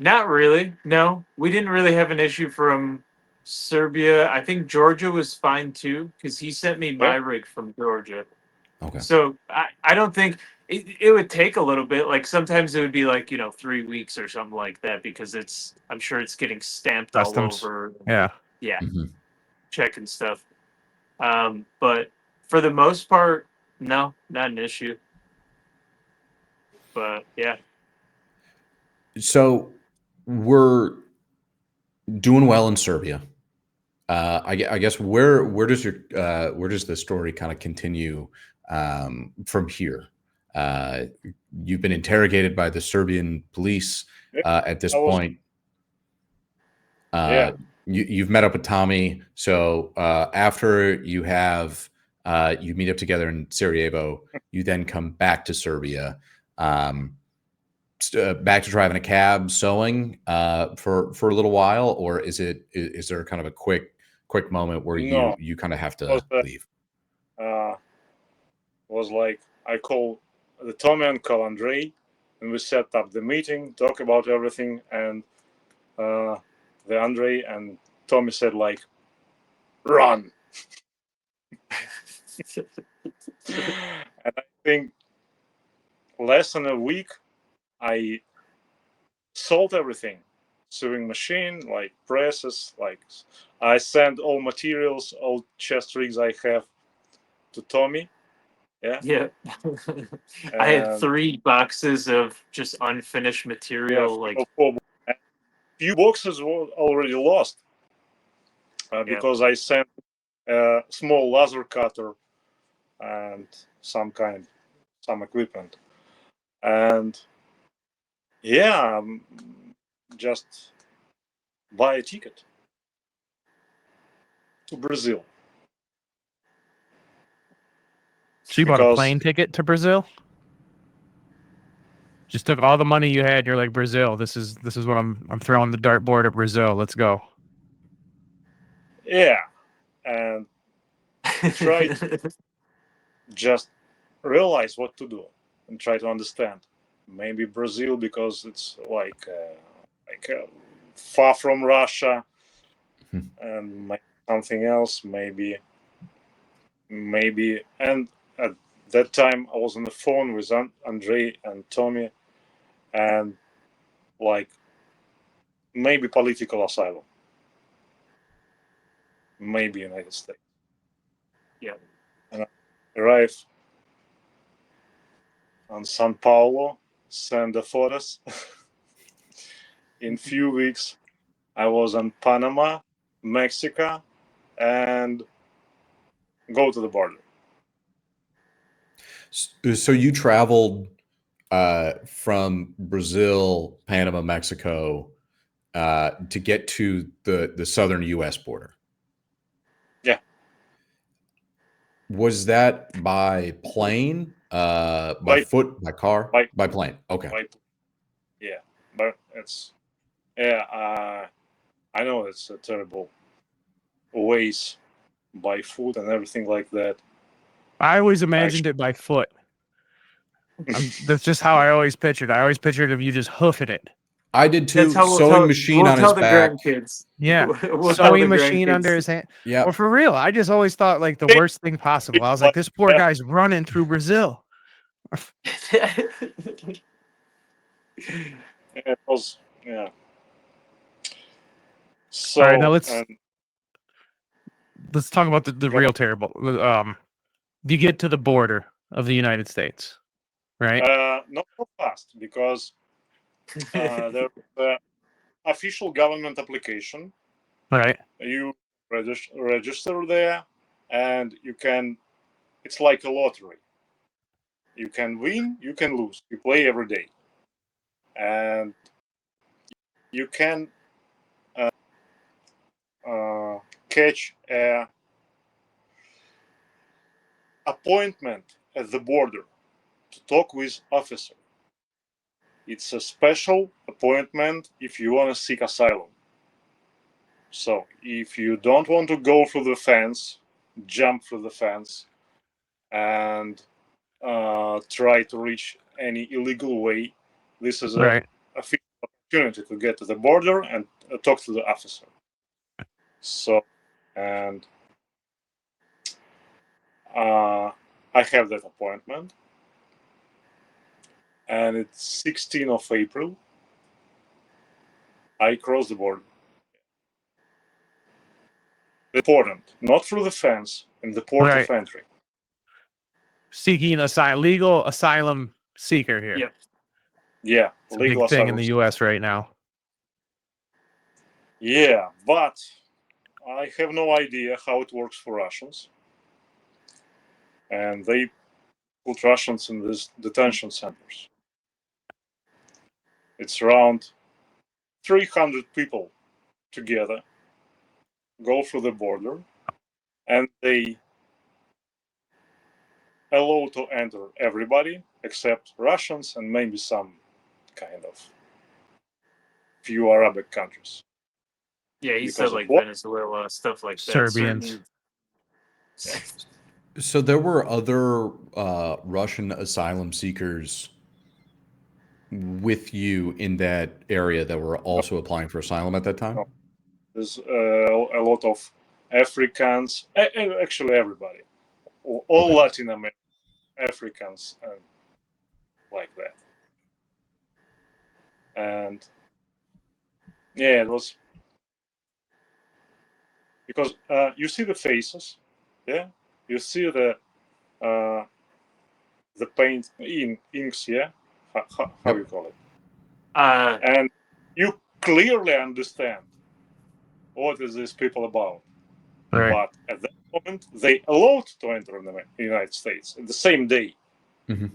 not really. No, we didn't really have an issue from Serbia. I think Georgia was fine too because he sent me my rig from Georgia. Okay. So I don't think it would take a little bit. Like sometimes it would be like, you know, 3 weeks or something like that because I'm sure it's getting stamped Customs. all over. Yeah. Yeah. Mhm. Checking stuff. But for the most part, no, not an issue. But yeah. So we're doing well in Serbia. I guess where does the story kind of continue from here? You've been interrogated by the Serbian police at this point. You've met up with Tommy. So after you meet up together in Sarajevo, you then come back to Serbia. Back to driving a cab, sewing for a little while, or is there kind of a quick moment where you kind of have to leave? Was like I call the Tommy and call Andrei, and we set up the meeting, talk about everything, and the Andrei and Tommy said like, run. And I think less than a week, I sold everything, sewing machine, like presses, like I sent all materials, all chest rigs I have to Tommy. Yeah. I had 3 boxes of just unfinished material. Like a few boxes were already lost because I sent a small laser cutter and some equipment. And yeah, just buy a ticket to Brazil. So you bought a plane ticket to Brazil? Just took all the money you had. You're like, Brazil. This is what I'm throwing the dartboard at Brazil. Let's go. Yeah, and try to just realize what to do and try to understand. Maybe Brazil because it's like far from Russia, and something else. Maybe, and at that time I was on the phone with Andrei and Tommy, and like maybe political asylum, maybe United States. Yeah. And I arrived on São Paulo, send the photos. In few weeks, I was on Panama, Mexico, and go to the border. So you traveled from Brazil, Panama, Mexico to get to the southern U.S. border. Yeah. Was that by plane, by foot, by car, by plane? Okay. Yeah, but it's I know it's a terrible ways by foot and everything like that. I always imagined it by foot. That's just how I always pictured. I always pictured of you just hoofing it. I did too. Sewing machine on his back. Yeah, sewing machine under his hand. Yeah. Or for real, I just always thought like the worst thing possible. I was like, this poor guy's running through Brazil. It was So all right, now let's talk about the real terrible. You get to the border of the United States, right? Not so fast because there's official government application. All right. You register there, and you can. It's like a lottery. You can win, you can lose. You play every day, and you can catch a appointment at the border to talk with officer. It's a special appointment if you want to seek asylum. So if you don't want to go through the fence, jump through the fence, and try to reach any illegal way, this is Right. a opportunity to get to the border and talk to the officer. So, and I have that appointment, and it's 16th of April. I cross the border. Important, not through the fence, in the port Right. of entry. Seeking legal asylum seeker here. Yep. Yeah, It's a legal big thing in asylum. the U.S. right now. Yeah, but I have no idea how it works for Russians. And they put Russians in these detention centers. It's around 300 people together, go through the border, and they allow to enter everybody except Russians and maybe some kind of few Arabic countries. Yeah, he Because said of like what? Venezuela, stuff like that. Serbians. So there were other Russian asylum seekers with you in that area that were also applying for asylum at that time? No. There's a lot of Africans, actually everybody, all Okay. Latin American Africans, and like that. And yeah, it was because you see the faces, yeah, you see the paint inks, yeah, how Yep. you call it, Uh, and you clearly understand what is these people about. Right. But at that moment, they allowed to enter in the United States the same day. Mm-hmm.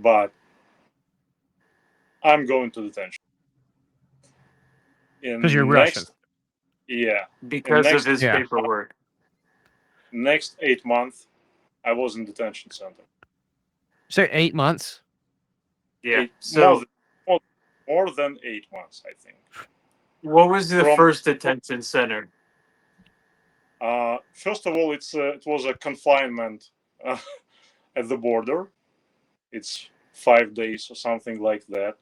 But I'm going to detention. Because you're Russian. Yeah. because of next, his Yeah. paperwork. Next 8 months, I was in detention center. So 8 months. Yeah. Eight, So more than 8 months, I think. what was the From- first detention center? First of all, it was a confinement at the border. It's 5 days or something like that,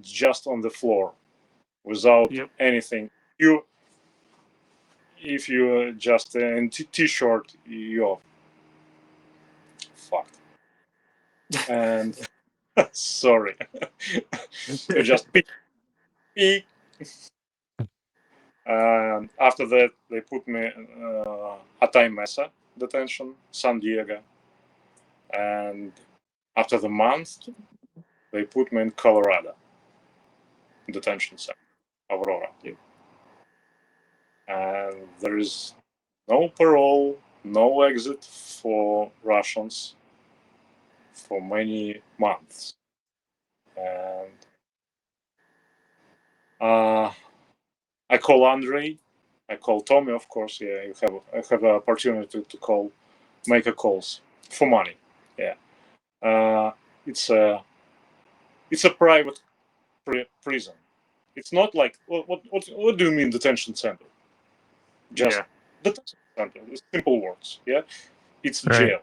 just on the floor, without Yep. anything. If you just in t-shirt, you're fucked. And sorry, you just pee. And after that, they put me Atay Mesa detention, San Diego. And after the month, they put me in Colorado detention center, Aurora. Yep. And there is no parole, no exit for Russians for many months. And I call Andre, I call Tommy, of course. Yeah, I have an opportunity to call, make a calls for money. Yeah, it's a private prison. It's not like what do you mean detention center? Just Yeah. detention center. It's simple words. Yeah, it's Right. jail.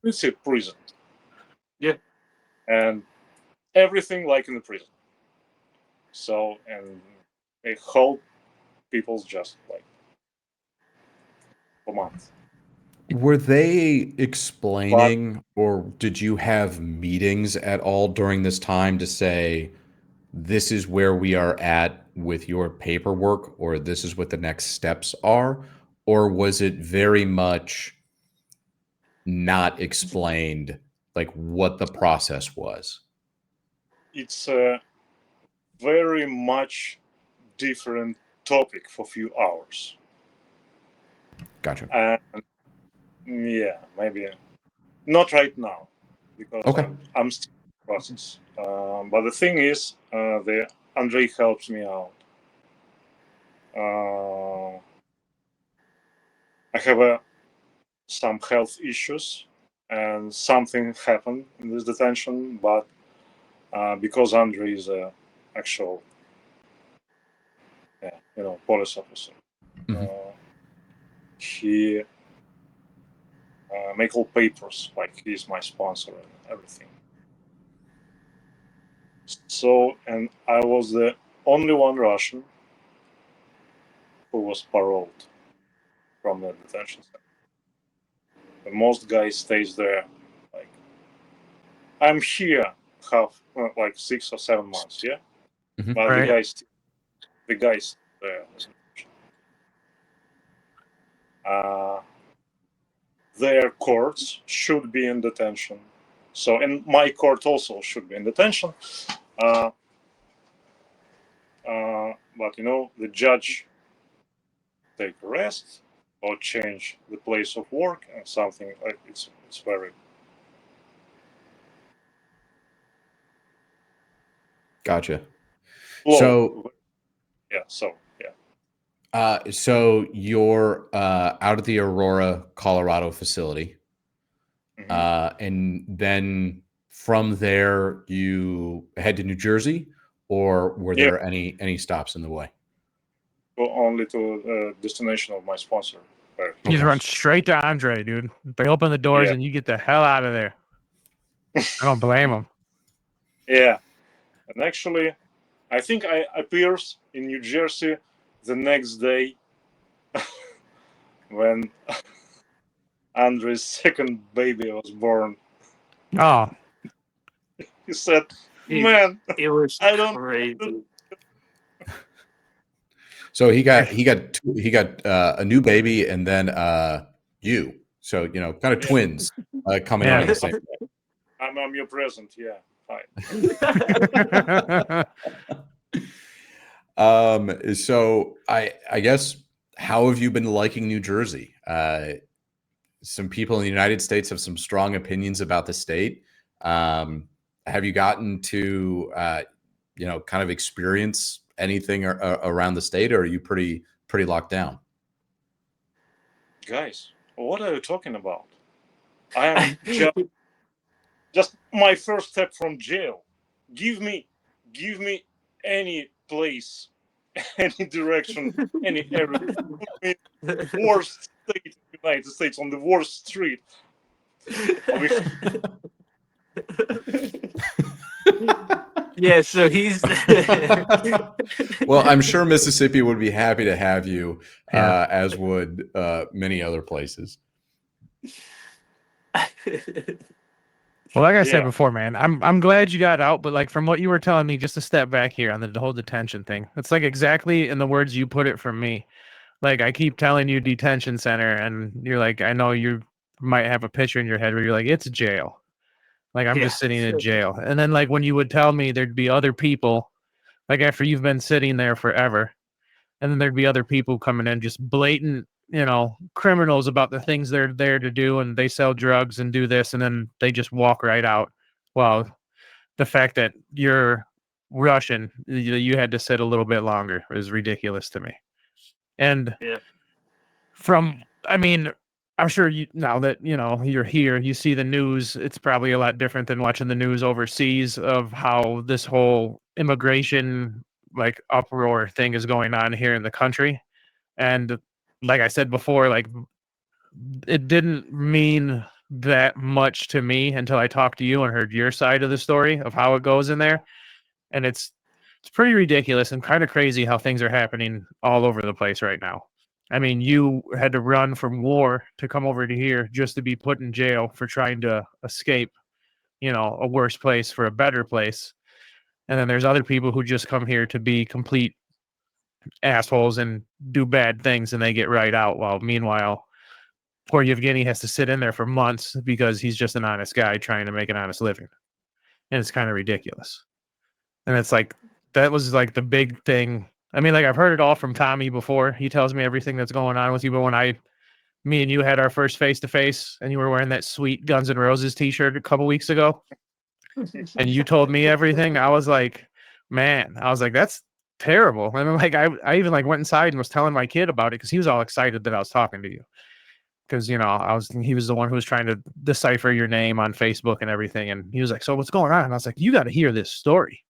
It's a prison. Yeah. And everything like in the prison. So and they hold people just like for months. Were they explaining, or did you have meetings at all during this time to say, this is where we are at with your paperwork, or this is what the next steps are? Or was it very much not explained, like what the process was? It's a very much different topic for a few hours. Gotcha. And yeah, maybe not right now because Okay. I'm still process. But the thing is, the Andrei helps me out. I have some health issues, and something happened in this detention. But because Andrei is a actual, police officer, he make all papers like he's my sponsor and everything. So, and I was the only one Russian who was paroled from the detention center. The most guys stays there like I'm here like 6 or 7 months, yeah. But Right. the guys there. Their courts should be in detention. So, and my court also should be in detention. But the judge take a rest or change the place of work and something like it's very Gotcha. low. So yeah. so you're out at the Aurora, Colorado facility, and then from there you head to New Jersey, or were there any stops in the way? Go only to the destination of my sponsor. You just run straight to Andre, dude. They open the doors and you get the hell out of there. I don't blame them. Yeah, and actually, I think I appears in New Jersey the next day when Andre's second baby was born. Oh, He said, "Man, It was I don't." crazy. So he got a new baby and then you. So kind of twins coming on at the same time. I'm your present. Yeah. Hi. So I guess, how have you been liking New Jersey? Some people in the United States have some strong opinions about the state. Have you gotten to kind of experience anything around the state, or are you pretty locked down? Guys, what are you talking about? I am just my first step from jail. Give me any place, any direction, any area. Worst state in the United States, on the worst street. Yeah, so he's Well, I'm sure Mississippi would be happy to have you, as would many other places. well, like I said before, man, I'm glad you got out, but like from what you were telling me, just to step back here on the whole detention thing, it's like exactly in the words you put it from me. Like I keep telling you detention center, and you're like, I know you might have a picture in your head where you're like, it's jail. Like I'm just sitting in jail. And then like when you would tell me there'd be other people, like after you've been sitting there forever, and then there'd be other people coming in, just blatant, criminals about the things they're there to do, and they sell drugs and do this, and then they just walk right out. Well, the fact that you're Russian, you had to sit a little bit longer is ridiculous to me. And I'm sure now that you're here, you see the news. It's probably a lot different than watching the news overseas of how this whole immigration like uproar thing is going on here in the country. And like I said before, like it didn't mean that much to me until I talked to you and heard your side of the story of how it goes in there. And it's pretty ridiculous and kind of crazy how things are happening all over the place right now. I mean, you had to run from war to come over to here just to be put in jail for trying to escape, a worse place for a better place. And then there's other people who just come here to be complete assholes and do bad things and they get right out. While meanwhile, poor Yevgeny has to sit in there for months because he's just an honest guy trying to make an honest living. And it's kind of ridiculous. And it's like, that was like the big thing. I mean, like I've heard it all from Tommy before. He tells me everything that's going on with you. But when me and you had our first face to face and you were wearing that sweet Guns N' Roses t-shirt a couple weeks ago, and you told me everything, I was like, man, I was like, that's terrible. And I'm like, I even like went inside and was telling my kid about it because he was all excited that I was talking to you. Because he was the one who was trying to decipher your name on Facebook and everything. And he was like, so what's going on? And I was like, you got to hear this story.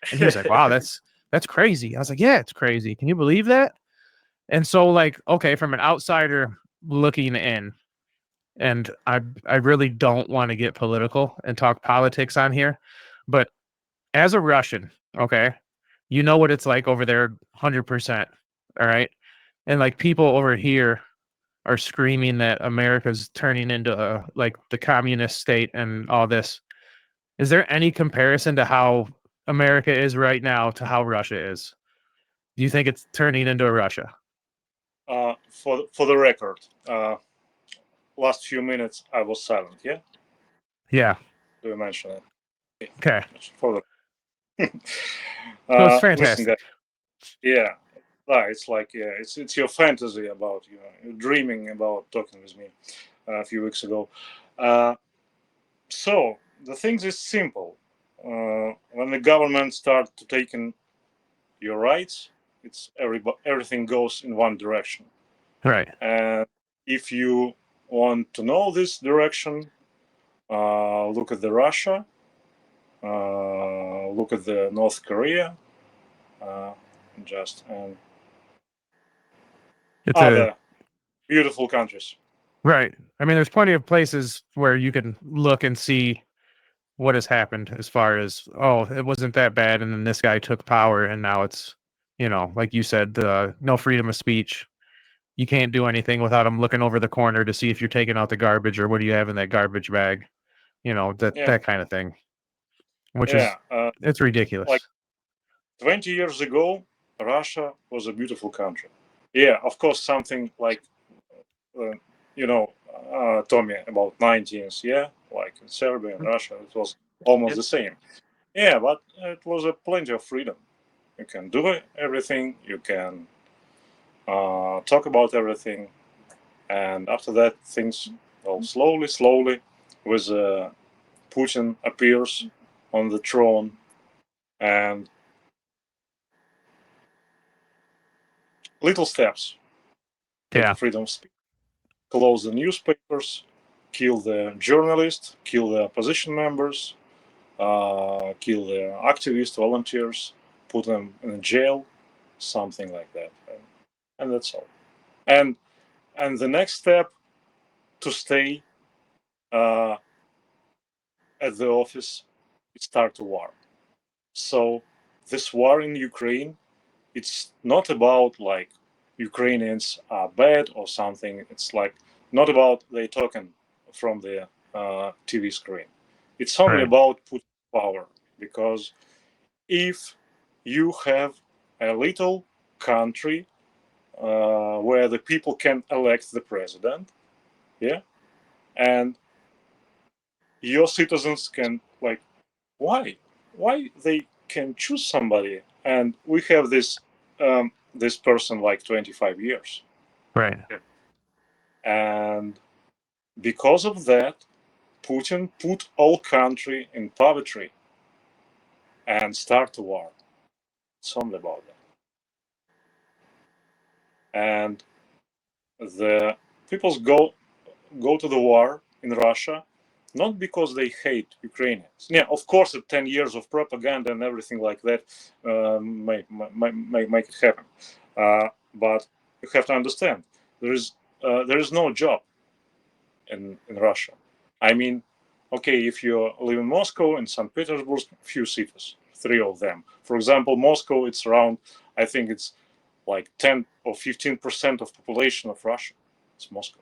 And he was like, wow, that's crazy. I was like, yeah, it's crazy. Can you believe that? And so, like, okay, from an outsider looking in, and I really don't want to get political and talk politics on here, but as a Russian, okay, you know what it's like over there 100%. All right. And like people over here are screaming that America's turning into like the communist state and all this. Is there any comparison to how America is right now to how Russia is? Do you think it's turning into a Russia? For the record, last few minutes I was silent. Yeah, Yeah. do you mention it? Okay. For the So it's listen, guys. fantastic. Yeah, it's like it's your fantasy about you're dreaming about talking with me a few weeks ago. So the thing is simple. When the government starts to taking your rights, it's everything goes in one direction. Right. And if you want to know this direction, look at the Russia, look at the North Korea, and It's other beautiful countries. right. I mean, there's plenty of places where you can look and see what has happened as far as, oh, it wasn't that bad, and then this guy took power, and now it's, like you said, no freedom of speech. You can't do anything without him looking over the corner to see if you're taking out the garbage or what do you have in that garbage bag. Yeah, That kind of thing, which is, yeah. it's ridiculous. Like 20 years ago, Russia was a beautiful country. Yeah, of course, something like, uh, Tommy, about 19th, yeah, like in Serbia and Russia, it was almost the same. Yeah, but it was a plenty of freedom. You can do everything, you can talk about everything, and after that, things go slowly, with Putin appears on the throne, and little steps take Yeah. freedom of speech. Close the newspapers, kill the journalists, kill the opposition members, kill the activists, volunteers, put them in jail, something like that, and that's all. And the next step to stay uh, at the office is start a war. So this war in Ukraine, it's not about like Ukrainians are bad or something. It's like not about they talking from the TV screen. It's only Right. about put power, because if you have a little country where the people can elect the president, yeah, and your citizens can like why they can choose somebody, and we have this person like 25 years, Right. and because of that, Putin put all country in poverty and start a war. Something about that, and the peoples go to the war in Russia not because they hate Ukrainians. Yeah, of course, 10 years of propaganda and everything like that make it happen. But you have to understand there is no job in Russia. I mean, okay, if you live in Moscow and St. Petersburg, few cities, three of them. For example, Moscow, it's around, I think it's like 10 or 15% of population of Russia. It's Moscow.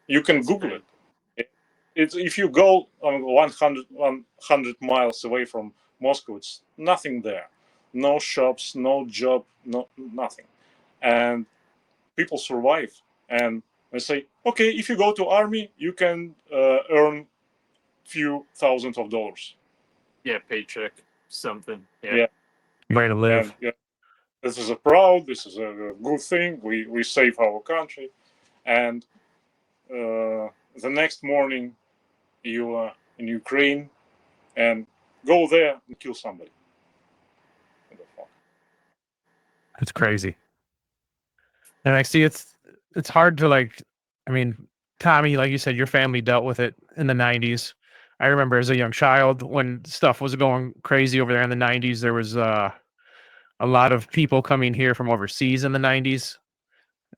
You can Google it. It's if you go on 100 miles away from Moscow, it's nothing there. No shops, no job, no nothing. And people survive. And they say, okay, if you go to army, you can earn few thousands of dollars. Yeah, paycheck, something. Yeah. Yeah, Way to live. and yeah, this is a proud, this is a good thing. We save our country, and the next morning you are in Ukraine and go there and kill somebody. What the fuck? It's crazy. And I see it's hard to like. I mean, Tommy, like you said, your family dealt with it in the '90s. I remember as a young child when stuff was going crazy over there in the '90s. There was a lot of people coming here from overseas in the '90s,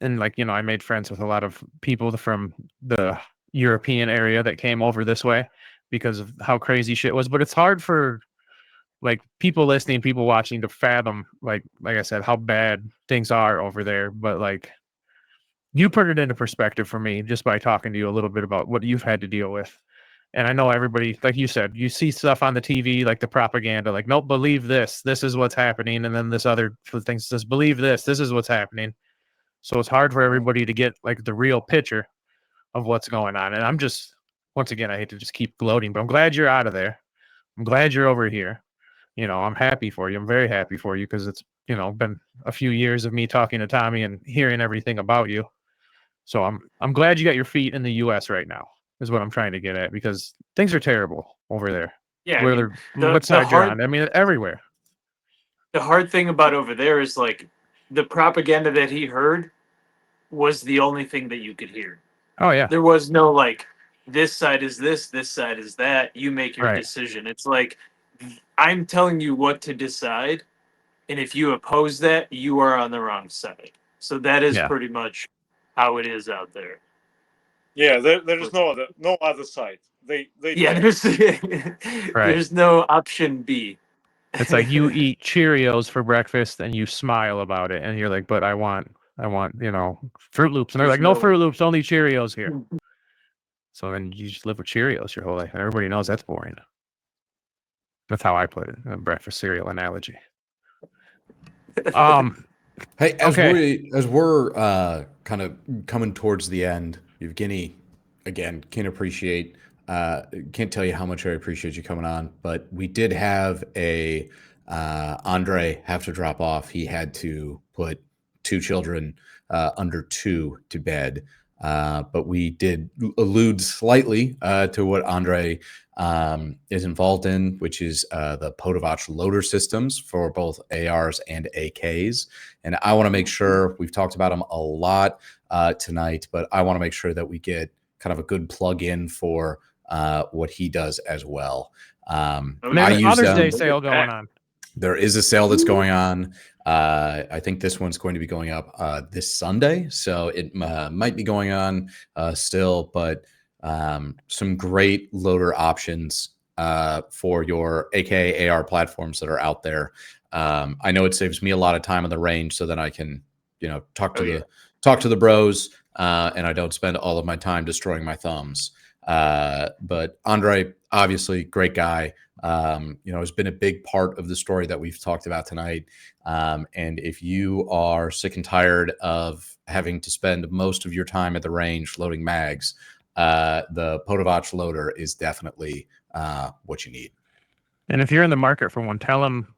and like I made friends with a lot of people from the European area that came over this way because of how crazy shit was. But it's hard for like people listening, people watching to fathom like I said, how bad things are over there. But like you put it into perspective for me just by talking to you a little bit about what you've had to deal with. And I know everybody, like you said, you see stuff on the TV, like the propaganda, like, nope, believe this. This is what's happening. And then this other thing says, believe this. This is what's happening. So it's hard for everybody to get like the real picture of what's going on. And I'm just, once again, I hate to just keep gloating, but I'm glad you're out of there. I'm glad you're over here. I'm happy for you. I'm very happy for you because it's, been a few years of me talking to Tommy and hearing everything about you. So I'm glad you got your feet in the US right now, is what I'm trying to get at, because things are terrible over there. Yeah, Whether the what side you're hard on. I mean, everywhere. the hard thing about over there is like the propaganda that he heard was the only thing that you could hear. Oh yeah. There was no like this side is this side is that. You make your Right. decision. It's like I'm telling you what to decide, and if you oppose that, you are on the wrong side. So that is Yeah. pretty much how it is out there. Yeah, there is no other side. They Yeah, just Right. there's no option B. It's like you eat Cheerios for breakfast and you smile about it, and you're like, but I want, Fruit Loops, and they're There's like, no no- Fruit Loops, only Cheerios here. So then you just live with Cheerios your whole life, and everybody knows that's boring. That's how I put it, a breakfast cereal analogy. Hey, Okay. as we're kind of coming towards the end, Evgeny, again, can't tell you how much I appreciate you coming on, but we did have Andre have to drop off. He had to put two children under 2 to bed. But we did allude slightly to what Andre is involved in, which is the Podovach loader systems for both ARs and AKs. And I want to make sure, we've talked about them a lot tonight, but I want to make sure that we get kind of a good plug in for what he does as well. There's Mother's Day sale going on. There is a sale that's going on. I think this one's going to be going up this Sunday, so it might be going on still, but some great loader options for your AK AR platforms that are out there. I know it saves me a lot of time on the range, so that I can, talk to the bros, and I don't spend all of my time destroying my thumbs. But Andre, obviously, great guy. Has been a big part of the story that we've talked about tonight. And if you are sick and tired of having to spend most of your time at the range loading mags, the Podovach loader is definitely what you need. And if you're in the market for one, tell him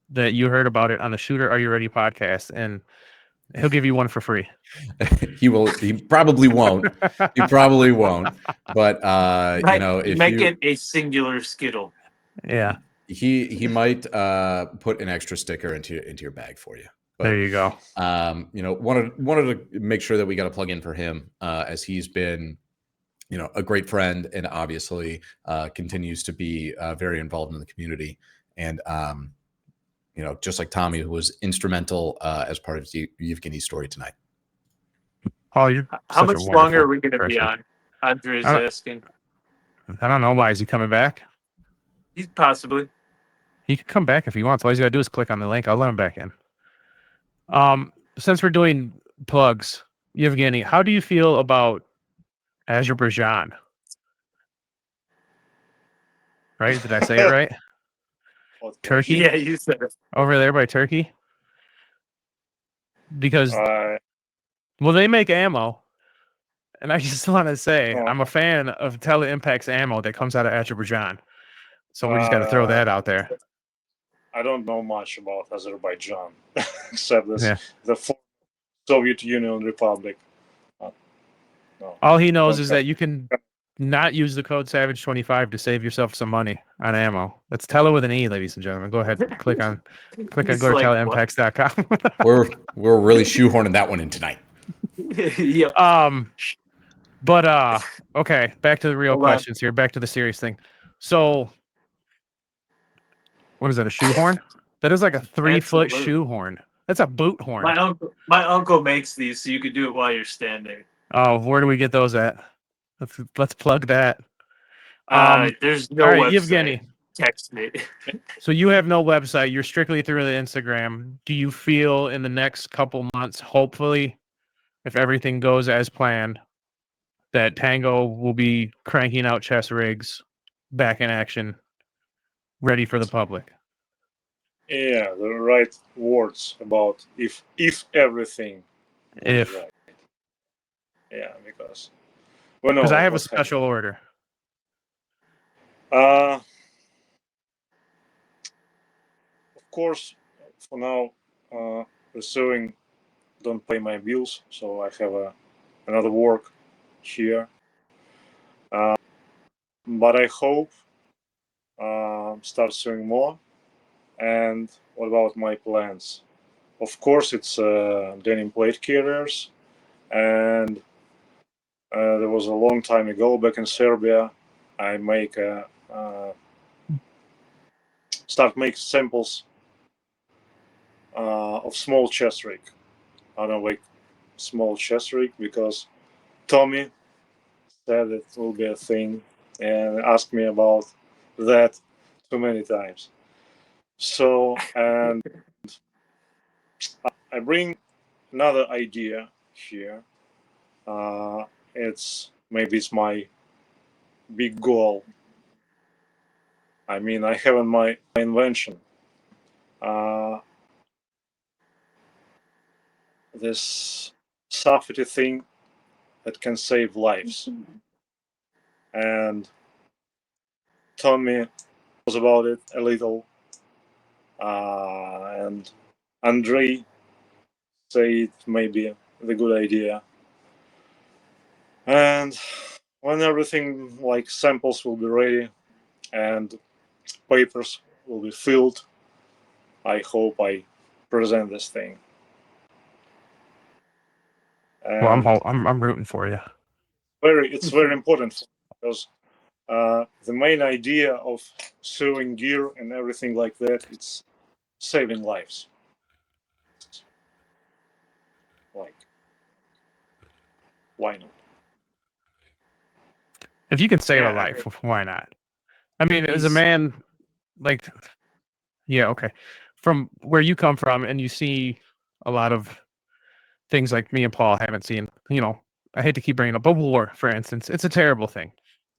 that you heard about it on the Shooter Are You Ready podcast, and he'll give you one for free. He probably won't. He probably won't. But you might get a singular Skittle. Yeah. He might put an extra sticker into your bag for you. But, there you go. Wanted to make sure that we got a plug in for him, as he's been, a great friend, and obviously continues to be very involved in the community. And just like Tommy, who was instrumental as part of Evgeny's story tonight. Oh, you're how much longer are we going to be on? Andre's asking. I don't know. Why is he coming back? He's possibly. He can come back if he wants. All he's got to do is click on the link. I'll let him back in. Since we're doing plugs, Evgeny, how do you feel about Azerbaijan? Right? Did I say it right? Turkey? Yeah, you said it. Over there by Turkey? Because, they make ammo. And I just want to say, I'm a fan of Tele-Impact's ammo that comes out of Azerbaijan. So we just got to throw that out there. I don't know much about Azerbaijan, except the Soviet Union Republic. No. All he knows is that you can not use the code Savage25 to save yourself some money on ammo. That's Tele with an E, ladies and gentlemen. Go ahead, click on go to It's like, what? teleimpacts.com. We're really shoehorning that one in tonight. Yep. But okay, back to the real Hold on. questions here. Back to the serious thing. So, what is that? A shoehorn? That is like a 3-foot Absolutely. shoehorn. That's a boot horn. My uncle makes these, so you could do it while you're standing. Oh, where do we get those at? Let's plug that. There's no all right, website. Yevgeny. Text me. So you have no website. You're strictly through the Instagram. Do you feel in the next couple months, hopefully, if everything goes as planned, that Tango will be cranking out chess rigs back in action, ready for the public? Yeah, the right words about if everything goes If right. Yeah, because we know because I have a what's special order. happening. Of course, for now, pursuing don't pay my bills, so I have another work here. But I hope start suing more. And what about my plans? Of course, it's denim plate carriers, and there was a long time ago back in Serbia. I make start make samples of small chest rig. I don't like small chest rig because Tommy said it will be a thing and asked me about that too many times. So, and I bring another idea here. It's my big goal. I mean, I have my invention. This safety thing that can save lives. And Tommy knows about it a little. And Andrei say it may be the good idea. And when everything like samples will be ready and papers will be filled, I hope I present this thing. And Well, I'm rooting for you. it's very important because the main idea of sewing gear and everything like that, it's saving lives. Like, why not? If you can save a Yeah, life, why not? I mean, as a he's man, like, yeah, okay. From where you come from, and you see a lot of things like me and Paul haven't seen. I hate to keep bringing up, but war, for instance, it's a terrible thing.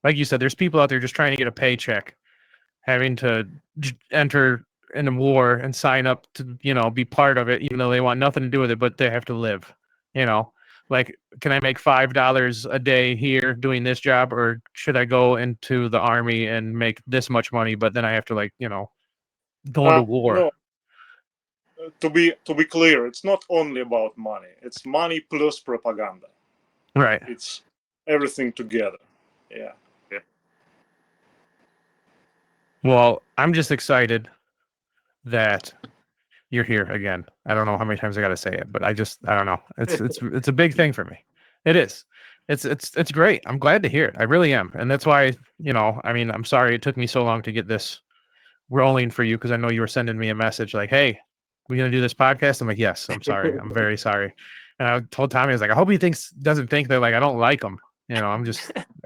Like you said, there's people out there just trying to get a paycheck, having to enter in a war and sign up to, be part of it, even though they want nothing to do with it, but they have to live. You know, like, can I make $5 a day here doing this job, or should I go into the army and make this much money, but then I have to, like, go into war? No, to be clear, it's not only about money. It's money plus propaganda. Right. It's everything together. Yeah. Well, I'm just excited that you're here again. I don't know how many times I got to say it, but I don't know. It's a big thing for me. It is. It's great. I'm glad to hear it. I really am, and that's why I mean, I'm sorry it took me so long to get this rolling for you, because I know you were sending me a message like, "Hey, we gonna do this podcast?" I'm like, "Yes." I'm sorry. I'm very sorry. And I told Tommy, I was like, "I hope he doesn't think that, like, I don't like him. I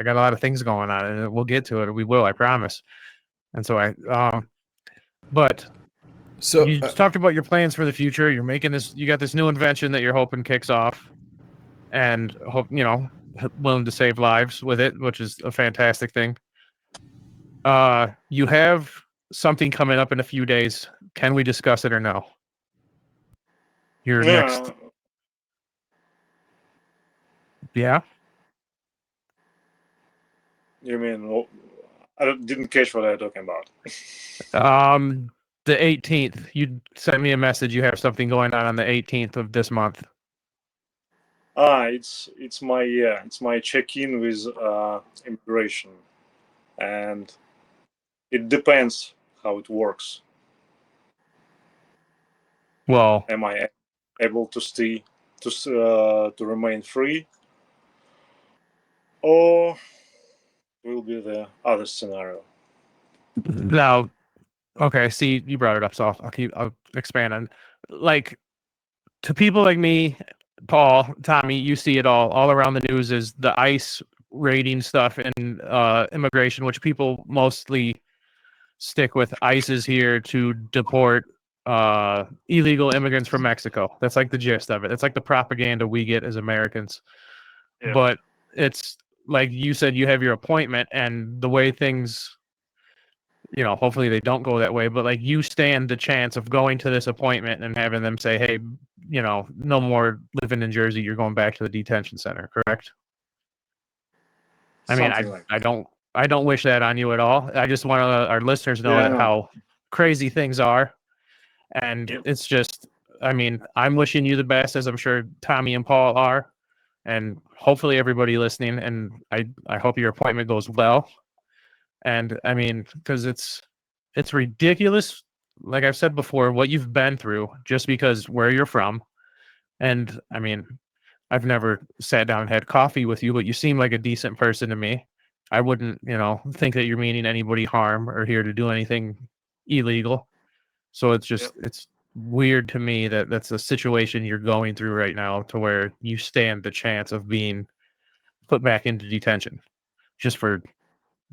got a lot of things going on, and we'll get to it. We will. I promise." And so but So you talked about your plans for the future. You're making this. You got this new invention that you're hoping kicks off, and hope willing to save lives with it, which is a fantastic thing. You have something coming up in a few days. Can we discuss it or no? Your next, yeah. You mean I didn't catch what I'm talking about. The 18th. You sent me a message. You have something going on the 18th of this month. It's my check-in with immigration, and it depends how it works. Well, Am I able to stay to remain free, or will be the other scenario? now, okay, see, you brought it up, so I'll expand on, like, to people like me, Paul, Tommy, you see it all around the news is the ICE raiding stuff and immigration, which people mostly stick with. ICE is here to deport illegal immigrants from Mexico. That's like the gist of it. It's like the propaganda we get as Americans. Yeah. But it's like you said, you have your appointment, and the way things, hopefully they don't go that way, but like you stand the chance of going to this appointment and having them say, hey, no more living in Jersey, you're going back to the detention center, correct? I mean, Something like I don't wish that on you at all. I just want our listeners know Yeah, I know. how crazy things are. And Yep. it's just, I mean, I'm wishing you the best, as I'm sure Tommy and Paul are, and hopefully everybody listening. And I hope your appointment goes well. And I mean, because it's ridiculous, like I've said before, what you've been through just because where you're from. And I mean, I've never sat down and had coffee with you, but you seem like a decent person to me. I wouldn't, think that you're meaning anybody harm or here to do anything illegal. So it's just, Yep. it's weird to me that that's a situation you're going through right now to where you stand the chance of being put back into detention just for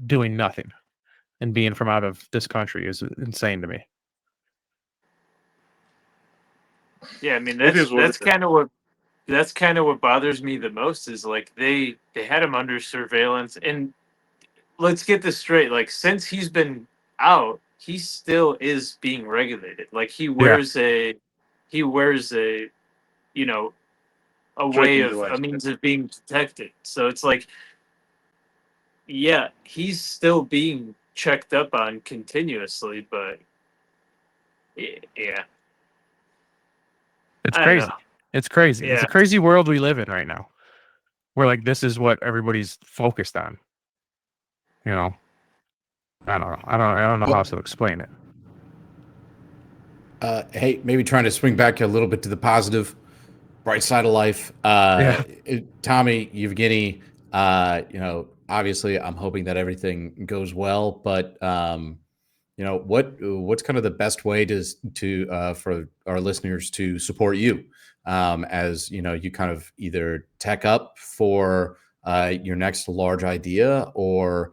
doing nothing. And being from out of this country is insane to me. Yeah, I mean It is what that's it is. kind of what bothers me the most is like they had him under surveillance, and let's get this straight, like since he's been out, he still is being regulated. Like he wears a you know a way Tracking of device. a means of being detected. So it's like, yeah, he's still being checked up on continuously, but yeah, It's I don't crazy. know. It's crazy. It's Yeah. a crazy world we live in right now. Where like this is what everybody's focused on. You know. I don't know. I don't know how else to explain it. Hey, maybe trying to swing back a little bit to the positive, bright side of life. Yeah. Tommy, Evgeny, obviously I'm hoping that everything goes well, but what's kind of the best way to for our listeners to support you, as you kind of either tech up for your next large idea, or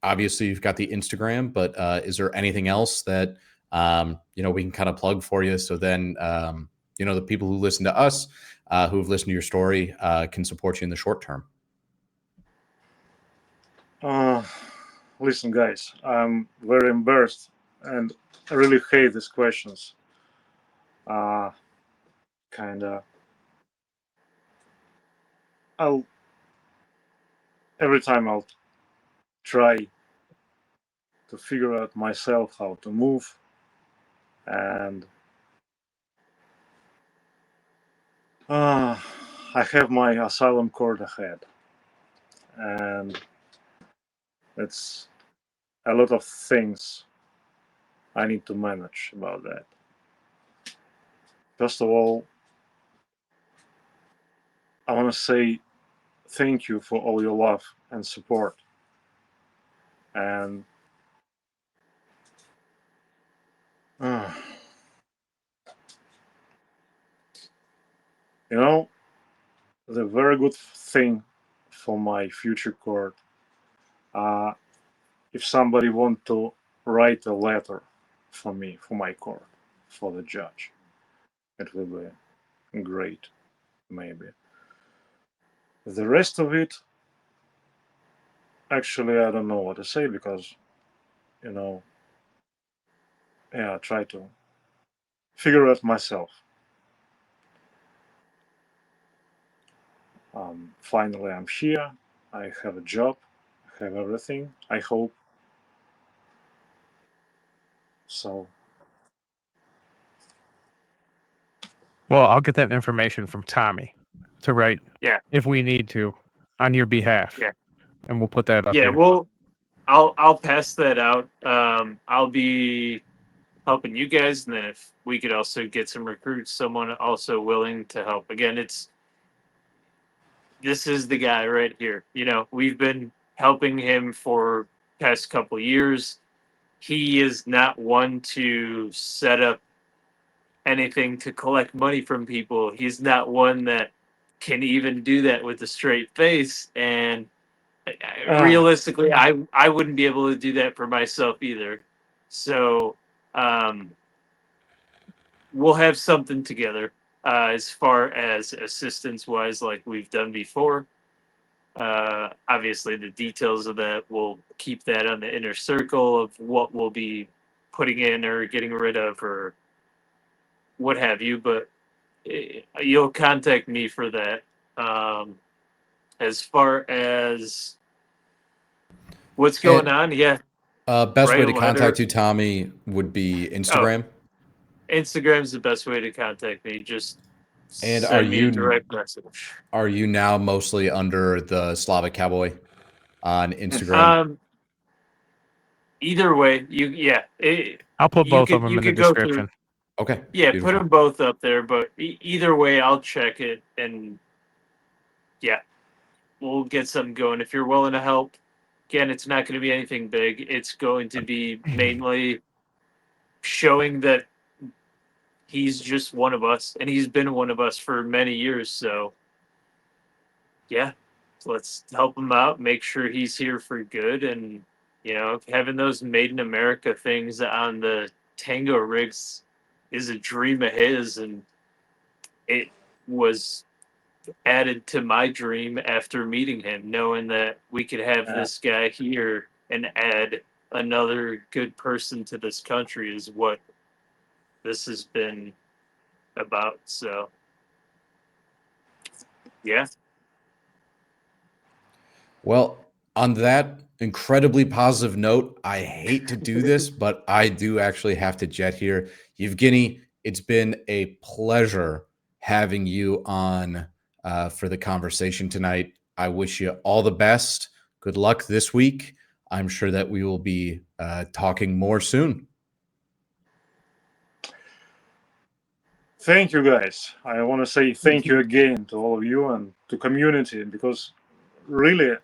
obviously you've got the Instagram, but is there anything else that we can kind of plug for you, so then the people who listen to us, who have listened to your story, can support you in the short term? Listen, guys, I'm very embarrassed, and I really hate these questions. Kinda. Every time I'll try to figure out myself how to move, and I have my asylum court ahead, and it's a lot of things I need to manage about that. First of all, I want to say thank you for all your love and support. And the very good thing for my future court, if somebody want to write a letter for me, for my court, for the judge, it will be great, maybe. The rest of it, actually, I don't know what to say, because, I try to figure out myself. Finally, I'm here. I have a job. I have everything, I hope. So, Well, I'll get that information from Tommy to write. Yeah. If we need to, on your behalf. Yeah. And we'll put that up. Yeah, here. well, I'll pass that out. I'll be helping you guys, and then if we could also get some recruits, someone also willing to help. Again, this is the guy right here. You know, we've been helping him for past couple years. He is not one to set up anything to collect money from people. He's not one that can even do that with a straight face. And realistically, I wouldn't be able to do that for myself either. So we'll have something together as far as assistance wise, like we've done before. Obviously, the details of that, we'll keep that on the inner circle of what we'll be putting in or getting rid of or what have you. But you'll contact me for that. As far as what's going on, yeah. Best Write way a to letter. contact you, Tommy, would be Instagram. Instagram's the best way to contact me. Just And send me a direct message. Are you now mostly under the Slavic Cowboy on Instagram? Either way, I'll put both of them in the description. Okay. Yeah, beautiful. put them both up there. But either way, I'll check it, and yeah, we'll get something going. If you're willing to help, again, it's not going to be anything big. It's going to be mainly showing that he's just one of us, and he's been one of us for many years. So, yeah, let's help him out. Make sure he's here for good, and you know, having those Made in America things on the Tango rigs is a dream of his, and it was added to my dream after meeting him, knowing that we could have this guy here and add another good person to this country is what this has been about. So, yeah. Well, on that incredibly positive note, I hate to do this, but I do actually have to jet here. Evgeny, it's been a pleasure having you on for the conversation tonight. I wish you all the best. Good luck this week. I'm sure that we will be talking more soon. Thank you, guys. I want to say thank you again to all of you and to community, because really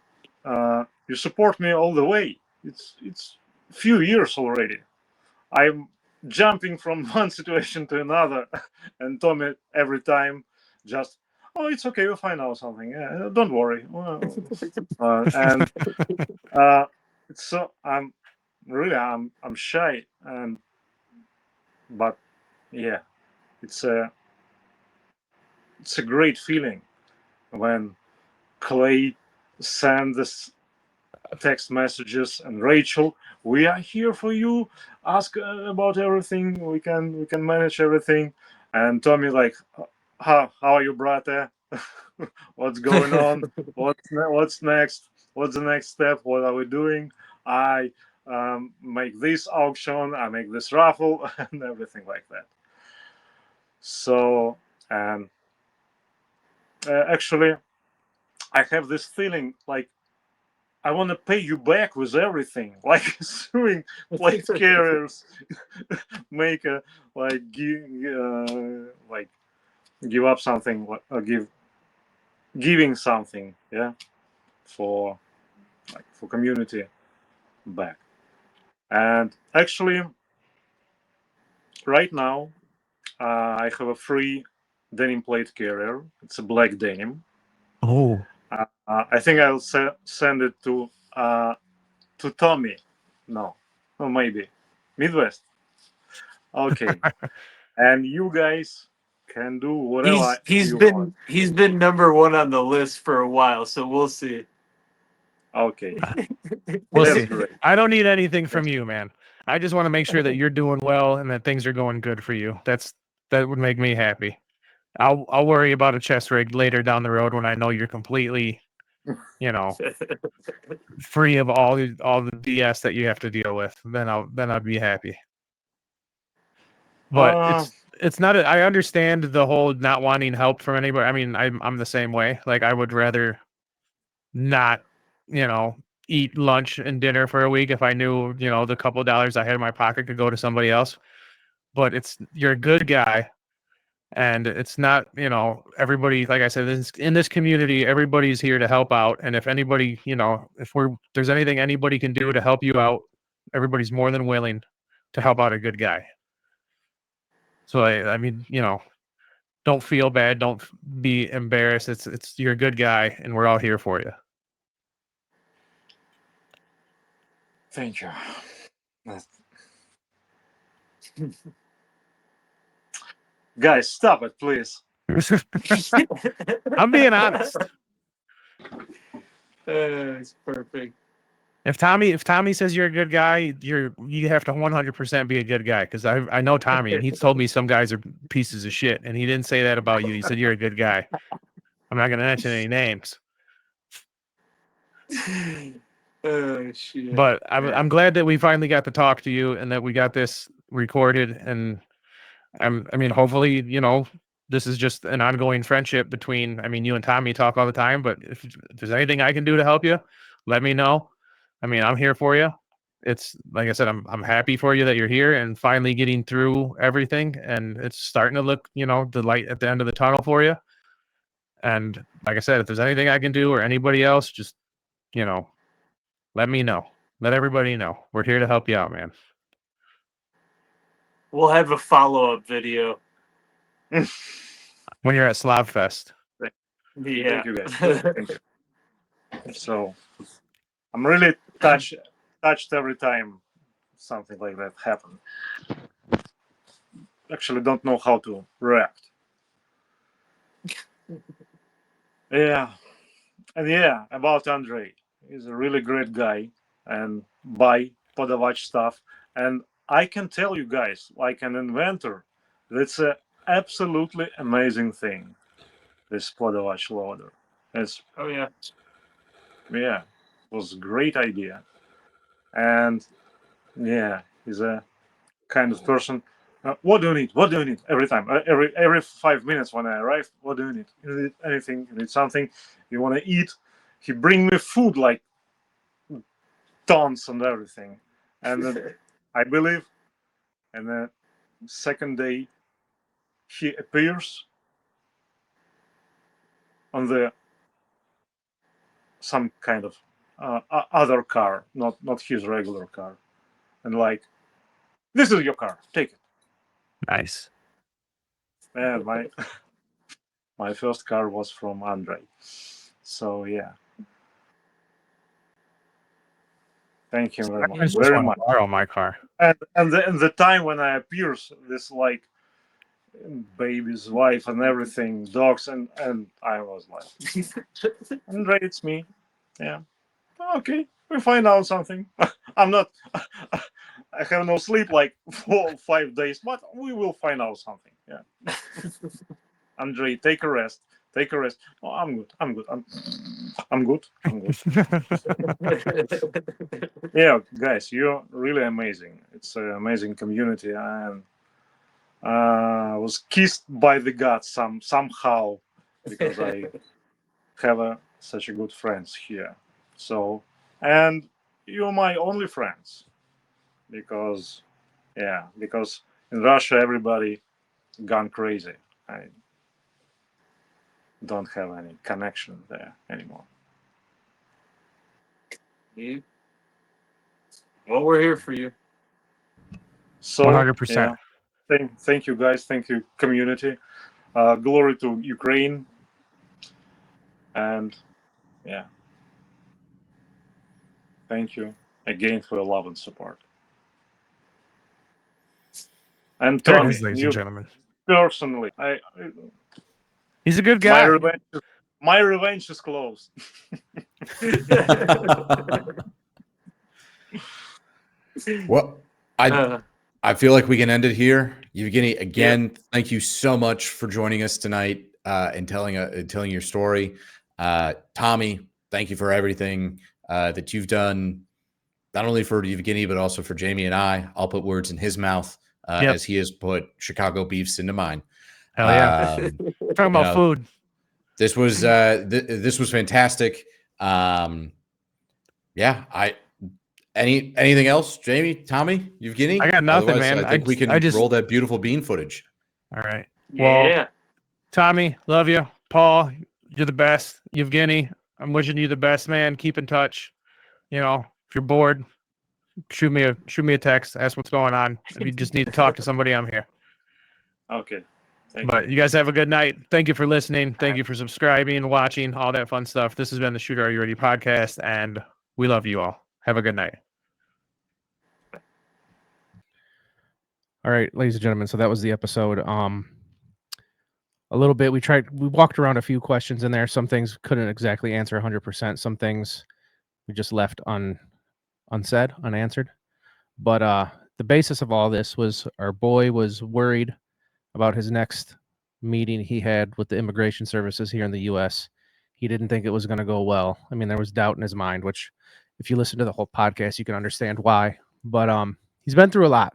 you support me all the way. It's few years already. I'm jumping from one situation to another, and Tommy every time just, oh, it's okay, we'll find out something. Yeah, don't worry. And so I'm shy, but yeah, it's a great feeling when Clay sends text messages and Rachel, we are here for you. Ask about everything. We can manage everything. And Tommy like, how are you, brother? What's going on? What's next? What's the next step? What are we doing? I make this auction. I make this raffle and everything like that. So actually, I have this feeling like I want to pay you back with everything, like suing plate carriers, make a give up something, or giving something, yeah, for community back. And actually, right now, I have a free denim plate carrier. It's a black denim. Oh. I think I'll send it to Tommy. No, or maybe Midwest. Okay, and you guys can do whatever He's you been want. he's been number one on the list for a while, so we'll see. Okay, We'll that's see. great. I don't need anything from you, man. I just want to make sure that you're doing well and that things are going good for you. That would make me happy. I'll worry about a chest rig later down the road when I know you're completely, free of all the BS that you have to deal with. Then I'd be happy. But it's not. I understand the whole not wanting help from anybody. I mean, I'm the same way. Like, I would rather not, eat lunch and dinner for a week if I knew, the couple of dollars I had in my pocket could go to somebody else. But you're a good guy, and it's not, everybody. Like I said, in this community, everybody's here to help out. And if anybody, if there's anything anybody can do to help you out, everybody's more than willing to help out a good guy. So I mean, don't feel bad. Don't be embarrassed. You're a good guy, and we're all here for you. Thank you. Guys, stop it, please. I'm being honest. It's perfect. If Tommy says you're a good guy, you have to 100% be a good guy, because I know Tommy, and he's told me some guys are pieces of shit, and he didn't say that about you. He said you're a good guy. I'm not going to mention any names, Oh shit. but I'm glad that we finally got to talk to you and that we got this recorded. And I mean, hopefully, this is just an ongoing friendship between. I mean, you and Tommy talk all the time, but if there's anything I can do to help you, let me know. I mean, I'm here for you. It's like I said, I'm happy for you that you're here and finally getting through everything, and it's starting to look, the light at the end of the tunnel for you. And like I said, if there's anything I can do or anybody else, just, let me know. Let everybody know. We're here to help you out, man. We'll have a follow-up video. When you're at Slavfest. Yeah. Thank you, guys. Thank you. So I'm really touched every time something like that happens. Actually, don't know how to react. Yeah, and yeah, about Andrei, he's a really great guy, and buy Podavach stuff. And I can tell you guys, like an inventor, that's a absolutely amazing thing. This Podavach loader. It's Oh yeah. yeah, it was a great idea. And yeah, he's a kind of person. What do you need? What do you need? Every time, every 5 minutes when I arrive, what do you need? You need anything? You need something? You want to eat? He bring me food like tons and everything. And then I believe, and the second day, he appears on the some kind of other car, not his regular car, and like, this is your car, take it. Nice. And my first car was from Andrei. So yeah. Thank you very I much. just Very want much. to borrow my car. And the time when I appears, this like baby's wife and everything, dogs, and I was like, Andrei, it's me. Yeah. Okay, we find out something. I'm not. I have no sleep like 4 or 5 days, but we will find out something. Yeah. Andrei, take a rest. Take a rest. Oh, I'm good. I'm good. I'm good. I'm good. Yeah, guys, you're really amazing. It's an amazing community, and I was kissed by the gods somehow because I have such a good friends here. So, and you're my only friends because, yeah, because in Russia everybody gone crazy. I don't have any connection there anymore. Yeah. Well, we're here for you. So 100%. yeah, thank you guys, thank you community. Glory to Ukraine, and yeah, thank you again for your love and support. And There it Tommy, is, ladies you and gentlemen. personally, He's a good my guy. revenge is close. Well, I feel like we can end it here. Evgeny, again, thank you so much for joining us tonight and telling your story. Tommy, thank you for everything that you've done, not only for Evgeny, but also for Jamie and I. I'll put words in his mouth. Yep. as he has put Chicago beefs into mine. Hell yeah. Talking about food. This was this was fantastic. Yeah, anything else, Jamie, Tommy, Evgeny? I got nothing, Otherwise, man. I think we can roll that beautiful bean footage. All right. Yeah. Well, Tommy, love you. Paul, you're the best. Evgeny, I'm wishing you the best, man. Keep in touch. You know, if you're bored, shoot me a text. Ask what's going on. If you just need to talk to somebody, I'm here. Okay. But you guys have a good night. Thank you for listening. Thank you for subscribing, watching, all that fun stuff. This has been the Shooter Are You Ready podcast, and we love you all. Have a good night. All right, ladies and gentlemen. So that was the episode. A little bit. We walked around a few questions in there. Some things couldn't exactly answer 100%. Some things we just left unsaid, unanswered. But the basis of all this was our boy was worried about his next meeting he had with the immigration services here in the U.S. He didn't think it was going to go well. I mean, there was doubt in his mind, which if you listen to the whole podcast, you can understand why. But he's been through a lot.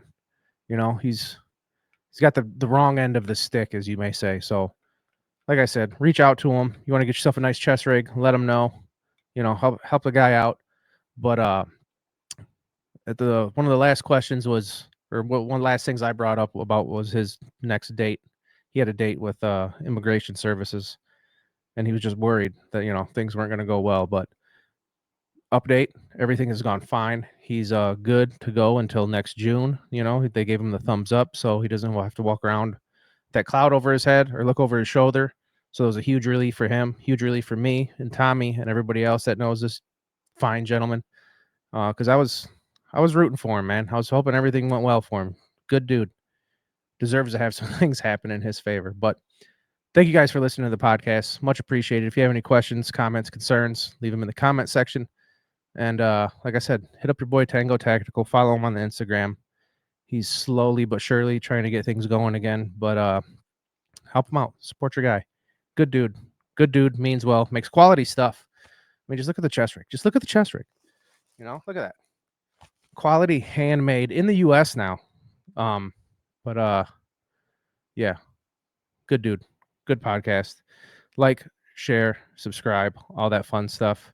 You know, he's got the wrong end of the stick, as you may say. So, like I said, reach out to him. You want to get yourself a nice chest rig, let him know. You know, help the guy out. But at one of the last questions was, or one of the last things I brought up about was his next date. He had a date with immigration services, and he was just worried that, you know, things weren't going to go well. But update, everything has gone fine. He's good to go until next June. You know, they gave him the thumbs up, so he doesn't have to walk around that cloud over his head or look over his shoulder. So it was a huge relief for him, huge relief for me and Tommy and everybody else that knows this fine gentleman. Because I was rooting for him, man. I was hoping everything went well for him. Good dude. Deserves to have some things happen in his favor. But thank you guys for listening to the podcast. Much appreciated. If you have any questions, comments, concerns, leave them in the comment section. And like I said, hit up your boy Tango Tactical. Follow him on the Instagram. He's slowly but surely trying to get things going again. But help him out. Support your guy. Good dude. Good dude. Means well. Makes quality stuff. I mean, just look at the chest rig. Just look at the chest rig. You know, look at that. Quality handmade in the US now. But yeah. Good dude. Good podcast. Like, share, subscribe, all that fun stuff.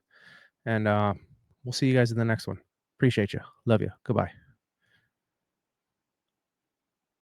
And we'll see you guys in the next one. Appreciate you. Love you. Goodbye.